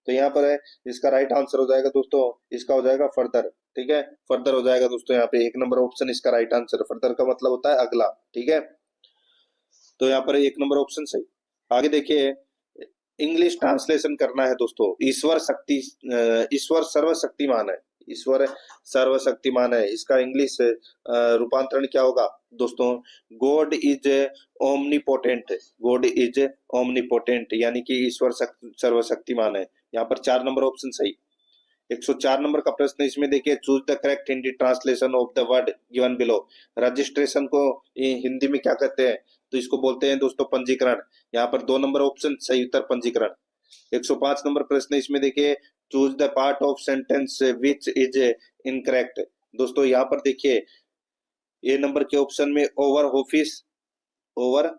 तो यहाँ पर है, इसका राइट आंसर हो जाएगा दोस्तों, इसका हो जाएगा फर्दर। ठीक है, फर्दर हो जाएगा दोस्तों। यहाँ पे 1 नंबर ऑप्शन इसका राइट आंसर। फर्दर का मतलब होता है अगला। ठीक है, तो यहाँ पर 1 नंबर ऑप्शन सही। आगे देखिए, इंग्लिश ट्रांसलेशन करना है दोस्तों। ईश्वर सर्वशक्तिमान है, ईश्वर सर्वशक्तिमान है, इसका इंग्लिश रूपांतरण क्या होगा दोस्तों? God is omnipotent, God is omnipotent, यानी कि ईश्वर सर्वशक्तिमान है। यहाँ पर 4 नंबर ऑप्शन सही। 104 नंबर का प्रश्न इसमें देखिए, choose the correct Hindi translation of the word given below. Registration को हिंदी में क्या कहते हैं? तो इसको बोलते हैं दोस्तों पंजीकरण। यहाँ पर 2 नंबर ऑप्शन सही उत्तर पंजीकरण। 105 नंबर प्रश्न इसमें देखिए, choose the part of sentence which is incorrect. दोस्तों यहाँ पर देखिए, ए नंबर के ऑप्शन में over office, over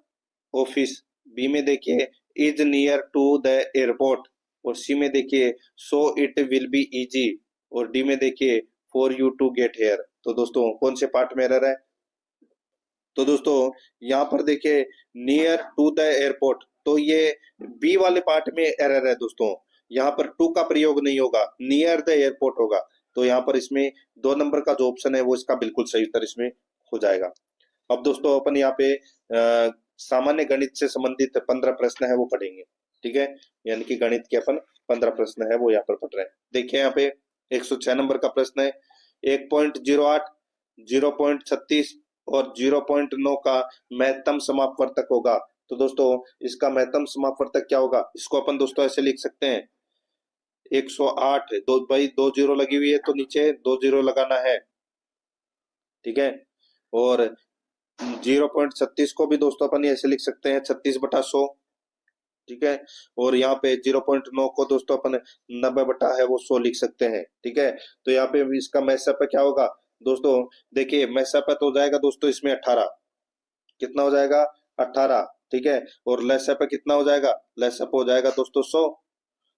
office. B में देखिए, is near to the airport. और सी में देखिए, so it will be easy. और डी में देखिए, for you to get here. तो दोस्तों कौन से पार्ट में एरर है? तो दोस्तों यहाँ पर देखिए, नियर टू द एयरपोर्ट, तो ये बी वाले पार्ट में एरर है दोस्तों। यहाँ पर टू का प्रयोग नहीं होगा, नियर द एयरपोर्ट होगा। तो यहाँ पर इसमें 2 नंबर का जो ऑप्शन है वो इसका बिल्कुल सही उत्तर इसमें हो जाएगा। अब दोस्तों अपन यहाँ पे सामान्य गणित से संबंधित 15 प्रश्न है वो पढ़ेंगे। ठीक है, यानी कि गणित के अपन 15 प्रश्न है वो यहाँ पर पढ़ रहे हैं। देखिए यहाँ पे 106 नंबर का प्रश्न है, 1.08, 0.36 और 0.9 का महत्तम समापवर्तक होगा। तो दोस्तों इसका महत्तम समापवर्तक क्या होगा? इसको अपन दोस्तों ऐसे लिख सकते हैं, 108, दो भाई 2 जीरो लगी हुई है तो नीचे 2 जीरो लगाना है। ठीक है, और 0.36 को भी दोस्तों अपन ऐसे लिख सकते हैं, 36/100। ठीक है, और यहाँ पे 0.9 को दोस्तों अपन 90 है वो 100 लिख सकते हैं। ठीक है, तो यहाँ पे इसका मैसअप क्या होगा दोस्तों? देखिए मैसअप तो हो जाएगा दोस्तों इसमें 18। कितना हो जाएगा? 18। ठीक है, और लेसअप कितना हो जाएगा? लेसअप हो जाएगा दोस्तों 100।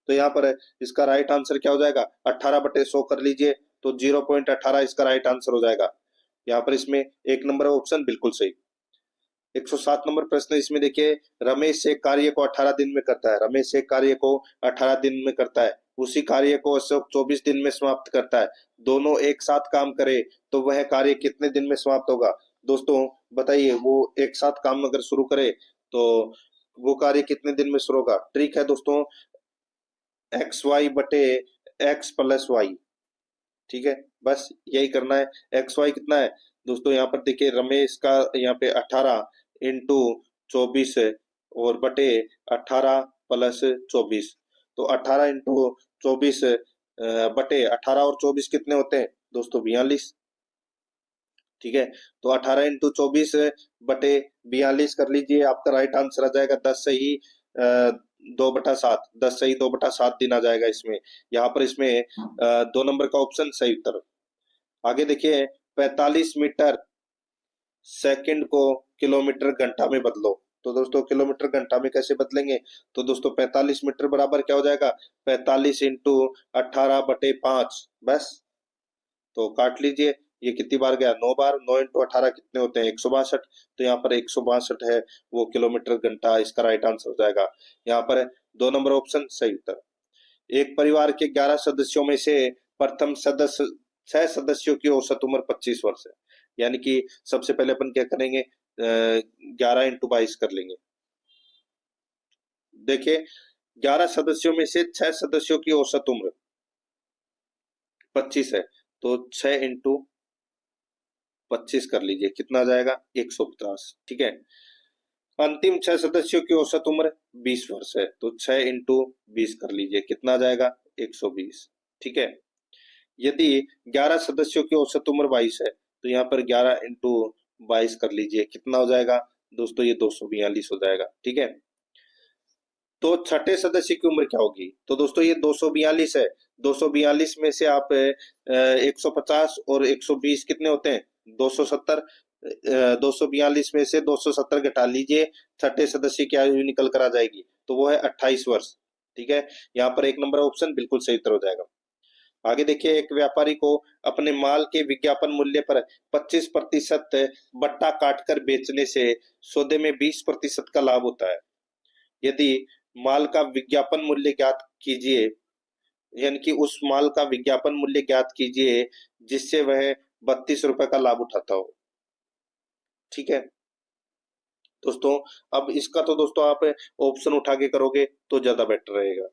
तो यहाँ पर इसका राइट आंसर क्या हो जाएगा? 18/100 कर लीजिए, तो 0.18 इसका राइट आंसर हो जाएगा। यहाँ पर इसमें 1 नंबर ऑप्शन बिल्कुल सही। 107 नंबर प्रश्न इसमें देखिए, रमेश एक कार्य को 18 दिन में करता है, रमेश एक कार्य को 18 दिन में करता है, उसी कार्य को अशोक 24 दिन में समाप्त करता है। दोनों एक साथ काम करे तो वह कार्य कितने दिन में समाप्त होगा? दोस्तों बताइए, वो एक साथ काम अगर शुरू करे तो वो कार्य कितने दिन में शुरू होगा? ट्रिक है दोस्तों, XY/, एक्स प्लस वाई। ठीक है, बस यही करना है। एक्स वाई कितना है दोस्तों, यहाँ पर देखिए रमेश का यहाँ पे 18 इंटू 24 और बटे 18 प्लस 24। तो 18 इंटू 24 बटे 18 और 24 कितने होते हैं दोस्तों, 42। ठीक है, तो 18 इंटू 24 बटे 42 कर लीजिए, आपका राइट आंसर आ जाएगा 10 सही 2/7। 10 सही 2/7 दिन आ जाएगा इसमें। यहाँ पर इसमें 2 नंबर का ऑप्शन सही उत्तर। आगे देखिए, 45 मीटर सेकंड को किलोमीटर घंटा में बदलो। तो दोस्तों किलोमीटर घंटा में कैसे बदलेंगे, तो दोस्तों 45 मीटर बराबर क्या हो जाएगा, 45 इंटू 18/5। बस, तो काट लीजिए, ये कितनी बार गया, 9 बार। 9 इंटू 18 कितने होते हैं, 162। तो यहाँ पर 162 है वो किलोमीटर घंटा, इसका राइट आंसर हो जाएगा। यहाँ पर 2 नंबर ऑप्शन सही उत्तर। एक परिवार के 11 सदस्यों में से प्रथम सदस्य 6 सदस्यों की औसत उम्र 25 वर्ष है। यानी कि सबसे पहले अपन क्या करेंगे, 11 इंटू 22 कर लेंगे। देखिए 11 सदस्यों में से 6 सदस्यों की औसत उम्र 25 है, तो 6 इंटू 25 कर लीजिए, कितना आ जाएगा, 150। ठीक है, अंतिम 6 सदस्यों की औसत उम्र 20 वर्ष है, तो 6 इंटू 20 कर लीजिए, कितना आ जाएगा, 120। ठीक है, यदि 11 सदस्यों की औसत उम्र 22 है, तो यहाँ पर 11 इंटू 22 कर लीजिए, कितना हो जाएगा दोस्तों, ये 242 हो जाएगा। ठीक है, तो छठे सदस्य की उम्र क्या होगी, तो दोस्तों ये 242 है। 242 में से आप 150 और 120 कितने होते हैं, 270। 242 में से 270 घटा लीजिए, छठे सदस्य की आयु निकल कर आ जाएगी, तो वो है 28 वर्ष। ठीक है, यहाँ पर 1 नंबर ऑप्शन बिल्कुल सही उत्तर हो जाएगा। आगे देखिए, एक व्यापारी को अपने माल के विज्ञापन मूल्य पर 25% बट्टा काटकर बेचने से सौदे में 20% का लाभ होता है। यदि माल का विज्ञापन मूल्य ज्ञात कीजिए, यानी कि उस माल का विज्ञापन मूल्य ज्ञात कीजिए जिससे वह 32 रुपए का लाभ उठाता हो। ठीक है दोस्तों, अब इसका तो दोस्तों आप ऑप्शन उठा के करोगे तो ज्यादा बेटर रहेगा।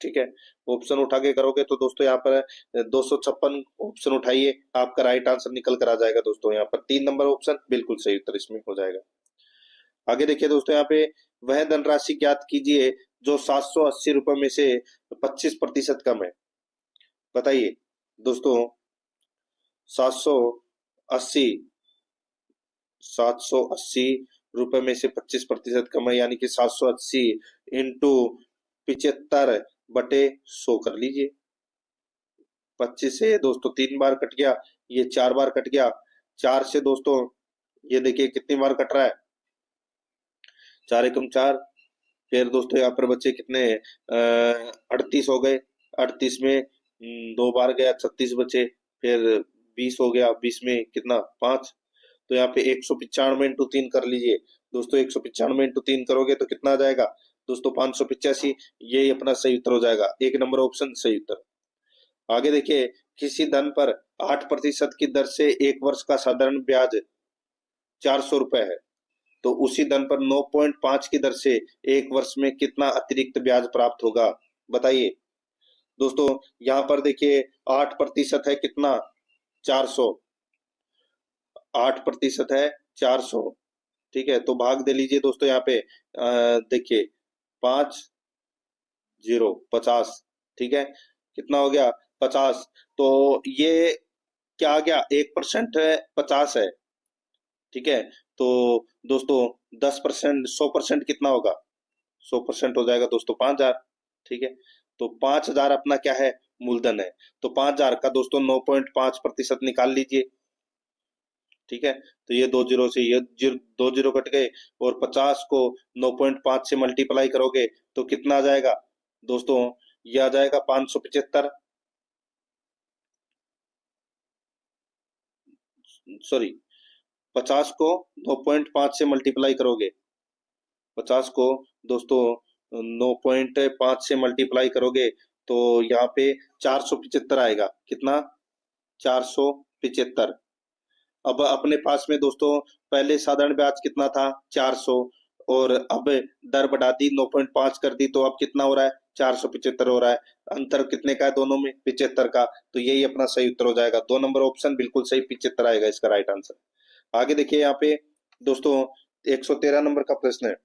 ठीक है, ऑप्शन उठा के करोगे तो दोस्तों यहाँ पर 256 ऑप्शन उठाइए, आपका राइट आंसर निकल कर आ जाएगा दोस्तों। यहाँ पर 3 नंबर ऑप्शन बिल्कुल सही उत्तर इसमें हो जाएगा। आगे देखिए दोस्तों, यहाँ पे वह धनराशि ज्ञात कीजिए जो 780 रुपए में से 25% कम है। बताइए दोस्तों, 780 780 रुपए में से 25% कम है, यानी कि 780 इंटू 75 बटे 100 कर लीजिए। 25 से दोस्तों 3 बार कट गया, ये 4 बार कट गया। 4 से दोस्तों ये देखिए कितनी बार कट रहा है, 4 एकम 4। फिर दोस्तों यहाँ पर बच्चे कितने, 38 हो गए। 38 में 2 बार गया, 36 बचे। फिर 20 हो गया, 20 में कितना, 5। तो यहाँ पे 195 इंटू 3 कर लीजिए दोस्तों। 195 इंटू 3 करोगे तो कितना आ जाएगा दोस्तों, 585। ये अपना सही उत्तर हो जाएगा, 1 नंबर ऑप्शन सही उत्तर। आगे देखिए, किसी धन पर 8% की दर से 1 वर्ष का साधारण ब्याज 400 रुपए है, तो उसी धन पर 9.5 की दर से 1 वर्ष में कितना अतिरिक्त ब्याज प्राप्त होगा, बताइए दोस्तों। यहाँ पर देखिए 8% है कितना, 400। 8% है 400। ठीक है, तो भाग दे लीजिए दोस्तों यहाँ पे, देखिए 50। ठीक है, कितना हो गया, 50। तो ये क्या आ गया, 1% है, 50 है। ठीक है, तो दोस्तों 10%, 100% कितना होगा, 100% हो जाएगा दोस्तों 5000। ठीक है, तो 5000 अपना क्या है, मूलधन है। तो 5000 का दोस्तों 9.5% निकाल लीजिए। ठीक है, तो ये 2 जीरो से ये 2 जीरो कट गए, और 50 को 9.5 से मल्टीप्लाई करोगे तो कितना आ जाएगा दोस्तों, ये आ जाएगा 575। सॉरी, 50 को 9.5 से मल्टीप्लाई करोगे, 50 को दोस्तों 9.5 से मल्टीप्लाई करोगे तो यहाँ पे 475 आएगा, कितना, 475। अब अपने पास में दोस्तों पहले साधारण ब्याज कितना था, 400, और अब दर बढ़ा दी, 9.5 कर दी, तो अब कितना हो रहा है, 475 हो रहा है। अंतर कितने का है दोनों में, 75 का। तो यही अपना सही उत्तर हो जाएगा, 2 नंबर ऑप्शन बिल्कुल सही, 75 आएगा इसका राइट आंसर। आगे देखिए यहाँ पे दोस्तों 113 नंबर का प्रश्न है।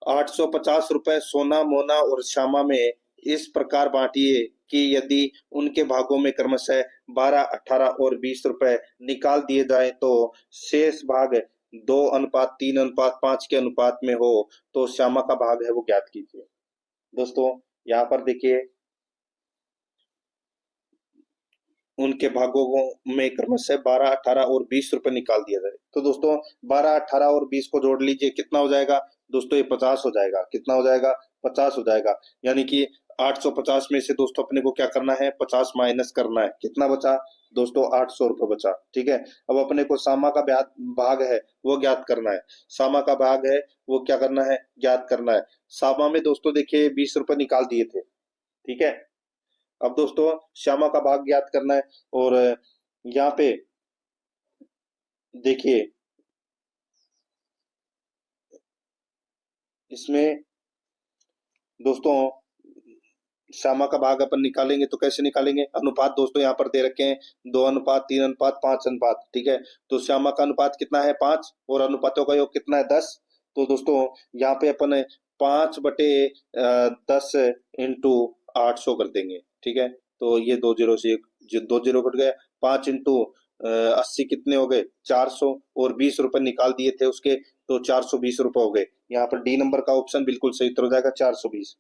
850 रुपए सोना, मोना और श्यामा में इस प्रकार बांटिए कि यदि उनके भागों में क्रमशः 12, 18 और 20 रुपए निकाल दिए जाए तो शेष भाग 2:3:5 के अनुपात में हो, तो श्यामा का भाग है वो ज्ञात कीजिए। दोस्तों यहाँ पर देखिए उनके भागों में क्रमशः 12, 18 और 20 रुपए निकाल दिया जाए, तो दोस्तों 12, 18 और 20 को जोड़ लीजिए, कितना हो जाएगा दोस्तों, ये 50 हो जाएगा। कितना हो जाएगा, 50 हो जाएगा। यानी कि 850 में से दोस्तों अपने को क्या करना है, 50 माइनस करना है। कितना बचा दोस्तों, 800 रुपए बचा। ठीक है, अब अपने को सामा का भाग है वो ज्ञात करना है। सामा का भाग है वो क्या करना है, ज्ञात करना है। सामा में दोस्तों देखिए 20 रुपए निकाल दिए थे। ठीक है, अब दोस्तों श्यामा का भाग ज्ञात करना है। और यहाँ पे देखिए इसमें दोस्तों श्यामा का भाग अपन निकालेंगे तो कैसे निकालेंगे, अनुपात दोस्तों यहाँ पर दे रखे हैं 2:3:5 अनुपात। ठीक है, तो श्यामा का अनुपात कितना है, 5, और अनुपातों का योग कितना है, 10। तो दोस्तों यहाँ पे अपन 5/10 इंटू 800 कर देंगे। ठीक है, तो ये 2 जीरो से 2 जीरो कट गया। 5 इंटू 80 कितने हो गए, 400, और 20 रुपए निकाल दिए थे उसके, तो 420 रुपए हो गए। यहाँ पर डी नंबर का ऑप्शन बिल्कुल सही उत्तर हो जाएगा, 420।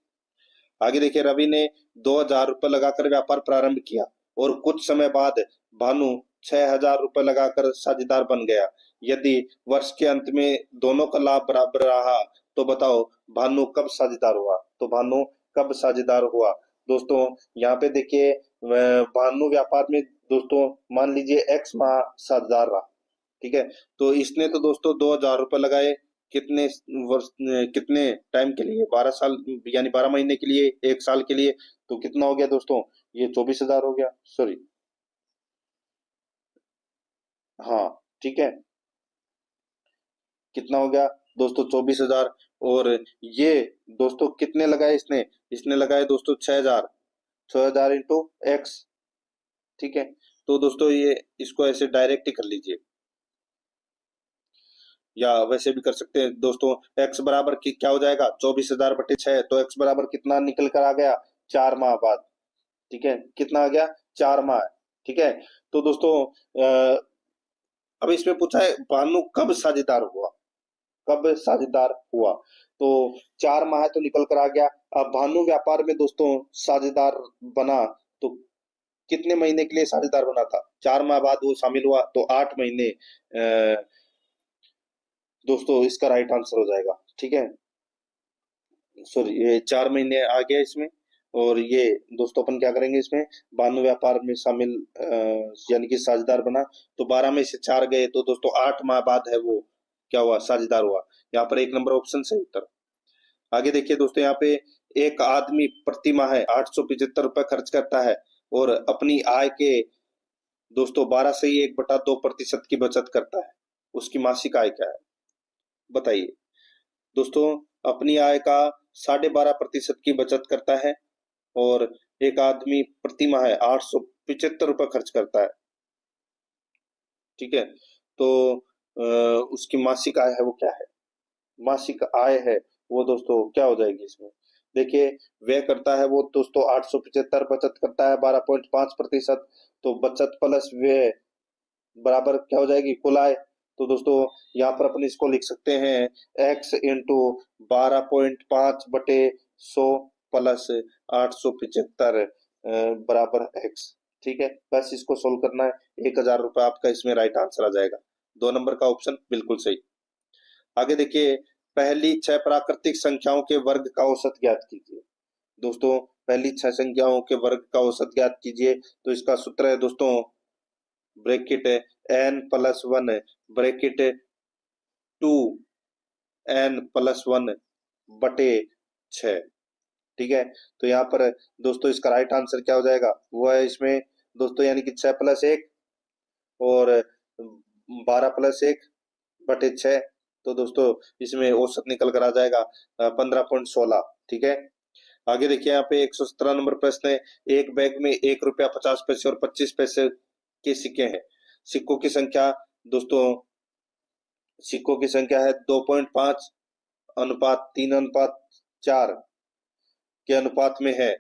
आगे देखिए, रवि ने 2,000 रुपए लगाकर व्यापार प्रारंभ किया और कुछ समय बाद भानु 6,000 रुपए लगाकर साझेदार बन गया। यदि वर्ष के अंत में दोनों का लाभ बराबर रहा तो बताओ भानु कब साझेदार हुआ, तो भानु कब साझेदार हुआ। दोस्तों यहाँ पे देखिए भानु व्यापार में दोस्तों मान लीजिए एक्स माह साझेदार रहा। ठीक है, तो इसने तो दोस्तों 2,000 रुपए लगाए, कितने वर्ष, कितने टाइम के लिए, 12 साल, यानी 12 महीने के लिए, 1 साल के लिए। तो कितना हो गया दोस्तों, ये 24,000 हो गया, सॉरी। हाँ ठीक है, कितना हो गया दोस्तों, 24,000। और ये दोस्तों कितने लगाए इसने, इसने लगाए दोस्तों 6,000, 6,000 इंटू एक्स। ठीक है, तो दोस्तों ये इसको ऐसे डायरेक्ट ही कर लीजिए, या वैसे भी कर सकते हैं दोस्तों। x बराबर की क्या हो जाएगा, 24,000/6, तो x बराबर कितना निकल कर आ गया, 4 माह बाद। ठीक है, कितना आ गया, 4 माह। ठीक है, तो दोस्तों अब इसमें पूछा है भानु कब साझेदार हुआ, कब साझेदार हुआ, तो 4 माह तो निकल कर आ गया। अब भानु व्यापार में दोस्तों साझेदार बना तो कितने महीने के लिए साझेदार बना था, 4 माह बाद वो शामिल हुआ, तो 8 महीने दोस्तों इसका राइट आंसर हो जाएगा। ठीक है, सॉरी ये 4 महीने आ गया इसमें। और ये दोस्तों अपन क्या करेंगे इसमें, बानु व्यापार में शामिल यानी कि साझेदार बना, तो 12 में से 4 गए, तो दोस्तों 8 माह बाद है वो क्या हुआ, साझेदार हुआ। यहाँ पर 1 नंबर ऑप्शन सही उत्तर। आगे देखिए दोस्तों, यहाँ पे एक आदमी प्रति माह 875 रुपए खर्च करता है और अपनी आय के दोस्तों 12 से ही 1/2% की बचत करता है, उसकी मासिक आय क्या है बताइए। दोस्तों अपनी आय का 12.5% की बचत करता है और एक आदमी प्रति माह 875 रुपए खर्च करता है। ठीक है, तो उसकी मासिक आय है वो क्या है, मासिक आय है वो दोस्तों क्या हो जाएगी इसमें, देखिए व्यय करता है वो दोस्तों 875, बचत करता है 12.5%, तो बचत प्लस व्यय बराबर क्या हो जाएगी, कुल आय। तो दोस्तों यहाँ पर अपन इसको लिख सकते हैं x इंटू 12.5/100 प्लस 875 बराबर x। ठीक है, बस इसको सोल्व करना है, 1,000 रुपए आपका इसमें राइट आंसर आ जाएगा, 2 नंबर का ऑप्शन बिल्कुल सही। आगे देखिए, पहली 6 प्राकृतिक संख्याओं के वर्ग का औसत ज्ञात कीजिए। दोस्तों पहली 6 संख्याओं के वर्ग का औसत ज्ञात कीजिए, तो इसका सूत्र है दोस्तों ब्रैकेट n+1 ब्रैकेट 2n+1/6। ठीक है, तो यहाँ पर दोस्तों इसका राइट आंसर क्या हो जाएगा, वो है इसमें दोस्तों यानी कि 6+1 और 12+1/6। तो दोस्तों इसमें औसत निकल कर आ जाएगा 15.16। ठीक है, आगे देखिए यहाँ पे 117 नंबर प्रश्न है। एक बैग में 1 रुपया 50 पैसे और 25 पैसे के सिक्के हैं। सिक्कों की संख्या दोस्तों, सिक्कों की संख्या है 2.5 अनुपात 3 अनुपात 4 के अनुपात में है।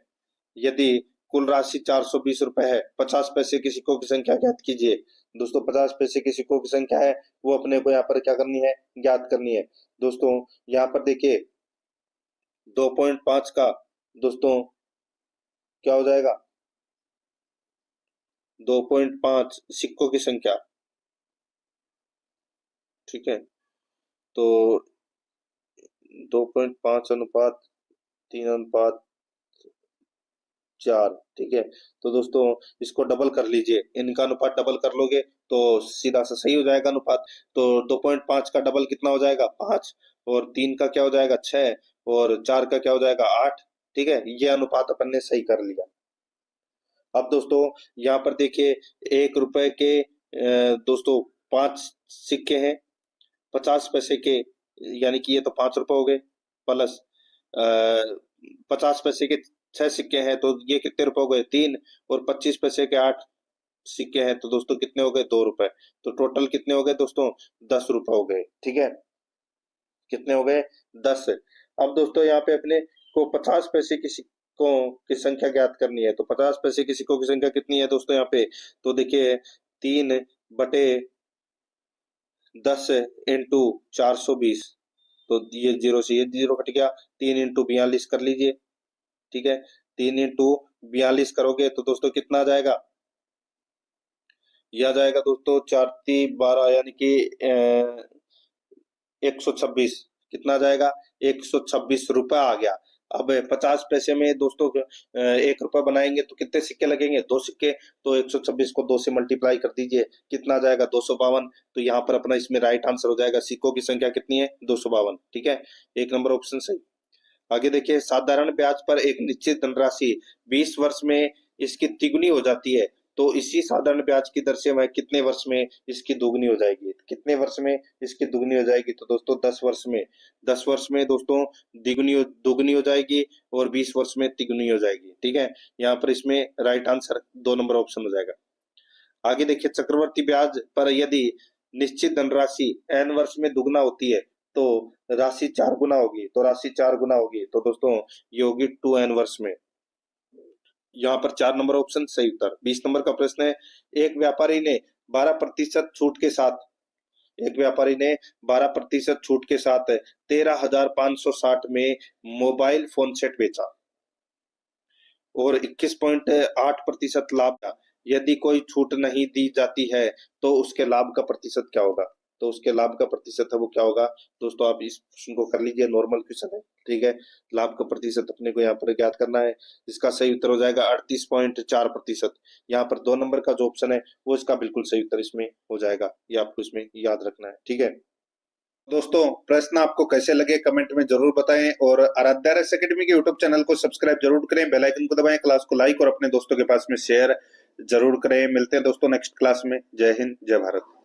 यदि कुल राशि 420 रुपए है, 50 पैसे के सिक्कों की संख्या ज्ञात कीजिए। दोस्तों 50 पैसे के सिक्कों की संख्या है वो अपने को यहाँ पर क्या करनी है, ज्ञात करनी है। दोस्तों यहाँ पर देखिए 2.5 का दोस्तों क्या हो जाएगा, 2.5 सिक्कों की संख्या। ठीक है, तो 2.5 अनुपात 3 अनुपात 4। ठीक है, तो दोस्तों इसको डबल कर लीजिए, इनका अनुपात डबल कर लोगे तो सीधा सा सही हो जाएगा अनुपात। तो 2.5 का डबल कितना हो जाएगा, 5, और 3 का क्या हो जाएगा, 6, और 4 का क्या हो जाएगा, 8। ठीक है, ये अनुपात अपन ने सही कर लिया। अब दोस्तों यहाँ पर देखिए 1 रुपए के दोस्तों 5 सिक्के हैं, 50 पैसे के, यानी कि ये तो 5 रुपए हो गए, प्लस 50 पैसे के 6 सिक्के हैं तो ये कितने रुपए हो गए, 3, और 25 पैसे के 8 सिक्के हैं तो दोस्तों कितने हो गए, 2 रुपए। तो टोटल कितने हो गए दोस्तों, 10 रुपए हो गए। ठीक है, कितने हो गए, 10। अब दोस्तों यहाँ पे अपने को 50 पैसे के सिक्कों की संख्या ज्ञात करनी है। तो 50 पैसे के सिक्कों की संख्या कितनी है दोस्तों यहाँ पे, तो देखिए 3/10 × 420, तो ये जीरो से ये जीरो कट गया, 3 × 42 कर लीजिए। ठीक है, 3 × 42 करोगे तो दोस्तों कितना आ जाएगा, यह आ जाएगा दोस्तों 4×3 = 12, यानी कि 126। कितना आ जाएगा, 126 रुपए आ गया। अब 50 पैसे में दोस्तों 1 रुपए बनाएंगे तो कितने सिक्के लगेंगे, 2 सिक्के। तो 126 को 2 से मल्टीप्लाई कर दीजिए, कितना आ जाएगा, 252। तो यहाँ पर अपना इसमें राइट आंसर हो जाएगा, सिक्कों की संख्या कितनी है, 252। ठीक है, 1 नंबर ऑप्शन सही। आगे देखिए साधारण ब्याज पर एक निश्चित धनराशि 20 वर्ष में इसकी तिगुनी हो जाती है, तो इसी साधारण ब्याज की दर से वह कितने वर्ष में इसकी दोगुनी हो जाएगी, कितने वर्ष में इसकी दुगनी हो जाएगी, तो दोस्तों 10 वर्ष में। 10 वर्ष में दोस्तों दोगुनी हो जाएगी और 20 वर्ष में तिगुनी हो जाएगी। ठीक है, यहाँ पर इसमें राइट आंसर 2 नंबर ऑप्शन हो जाएगा। आगे देखिए चक्रवर्ती ब्याज पर यदि निश्चित धनराशि n वर्ष में दुगना होती है तो राशि 4 गुना होगी, तो राशि 4 गुना होगी तो दोस्तों ये होगी 2n वर्ष में। यहाँ पर 4 नंबर ऑप्शन सही उत्तर। 20 नंबर का प्रश्न है, एक व्यापारी ने 12% छूट के साथ एक व्यापारी ने 12% छूट के साथ 13,560 में मोबाइल फोन सेट बेचा और 21.8% लाभ था। यदि कोई छूट नहीं दी जाती है तो उसके लाभ का प्रतिशत क्या होगा, तो उसके लाभ का प्रतिशत है वो क्या होगा। दोस्तों आप इस क्वेश्चन को कर लीजिए, नॉर्मल क्वेश्चन है। ठीक है, लाभ का प्रतिशत अपने को यहाँ पर ज्ञात करना है। इसका सही उत्तर हो जाएगा 38.4%। यहाँ पर 2 नंबर का जो ऑप्शन है वो इसका बिल्कुल सही उत्तर इसमें हो जाएगा, ये आपको इसमें याद रखना है। ठीक है दोस्तों, प्रश्न आपको कैसे लगे कमेंट में जरूर बताएं, और आराध्या रस एकेडमी के यूट्यूब चैनल को सब्सक्राइब जरूर करें, बेल आइकन को दबाएं, क्लास को लाइक और अपने दोस्तों के पास में शेयर जरूर करें। मिलते हैं दोस्तों नेक्स्ट क्लास में। जय हिंद, जय भारत।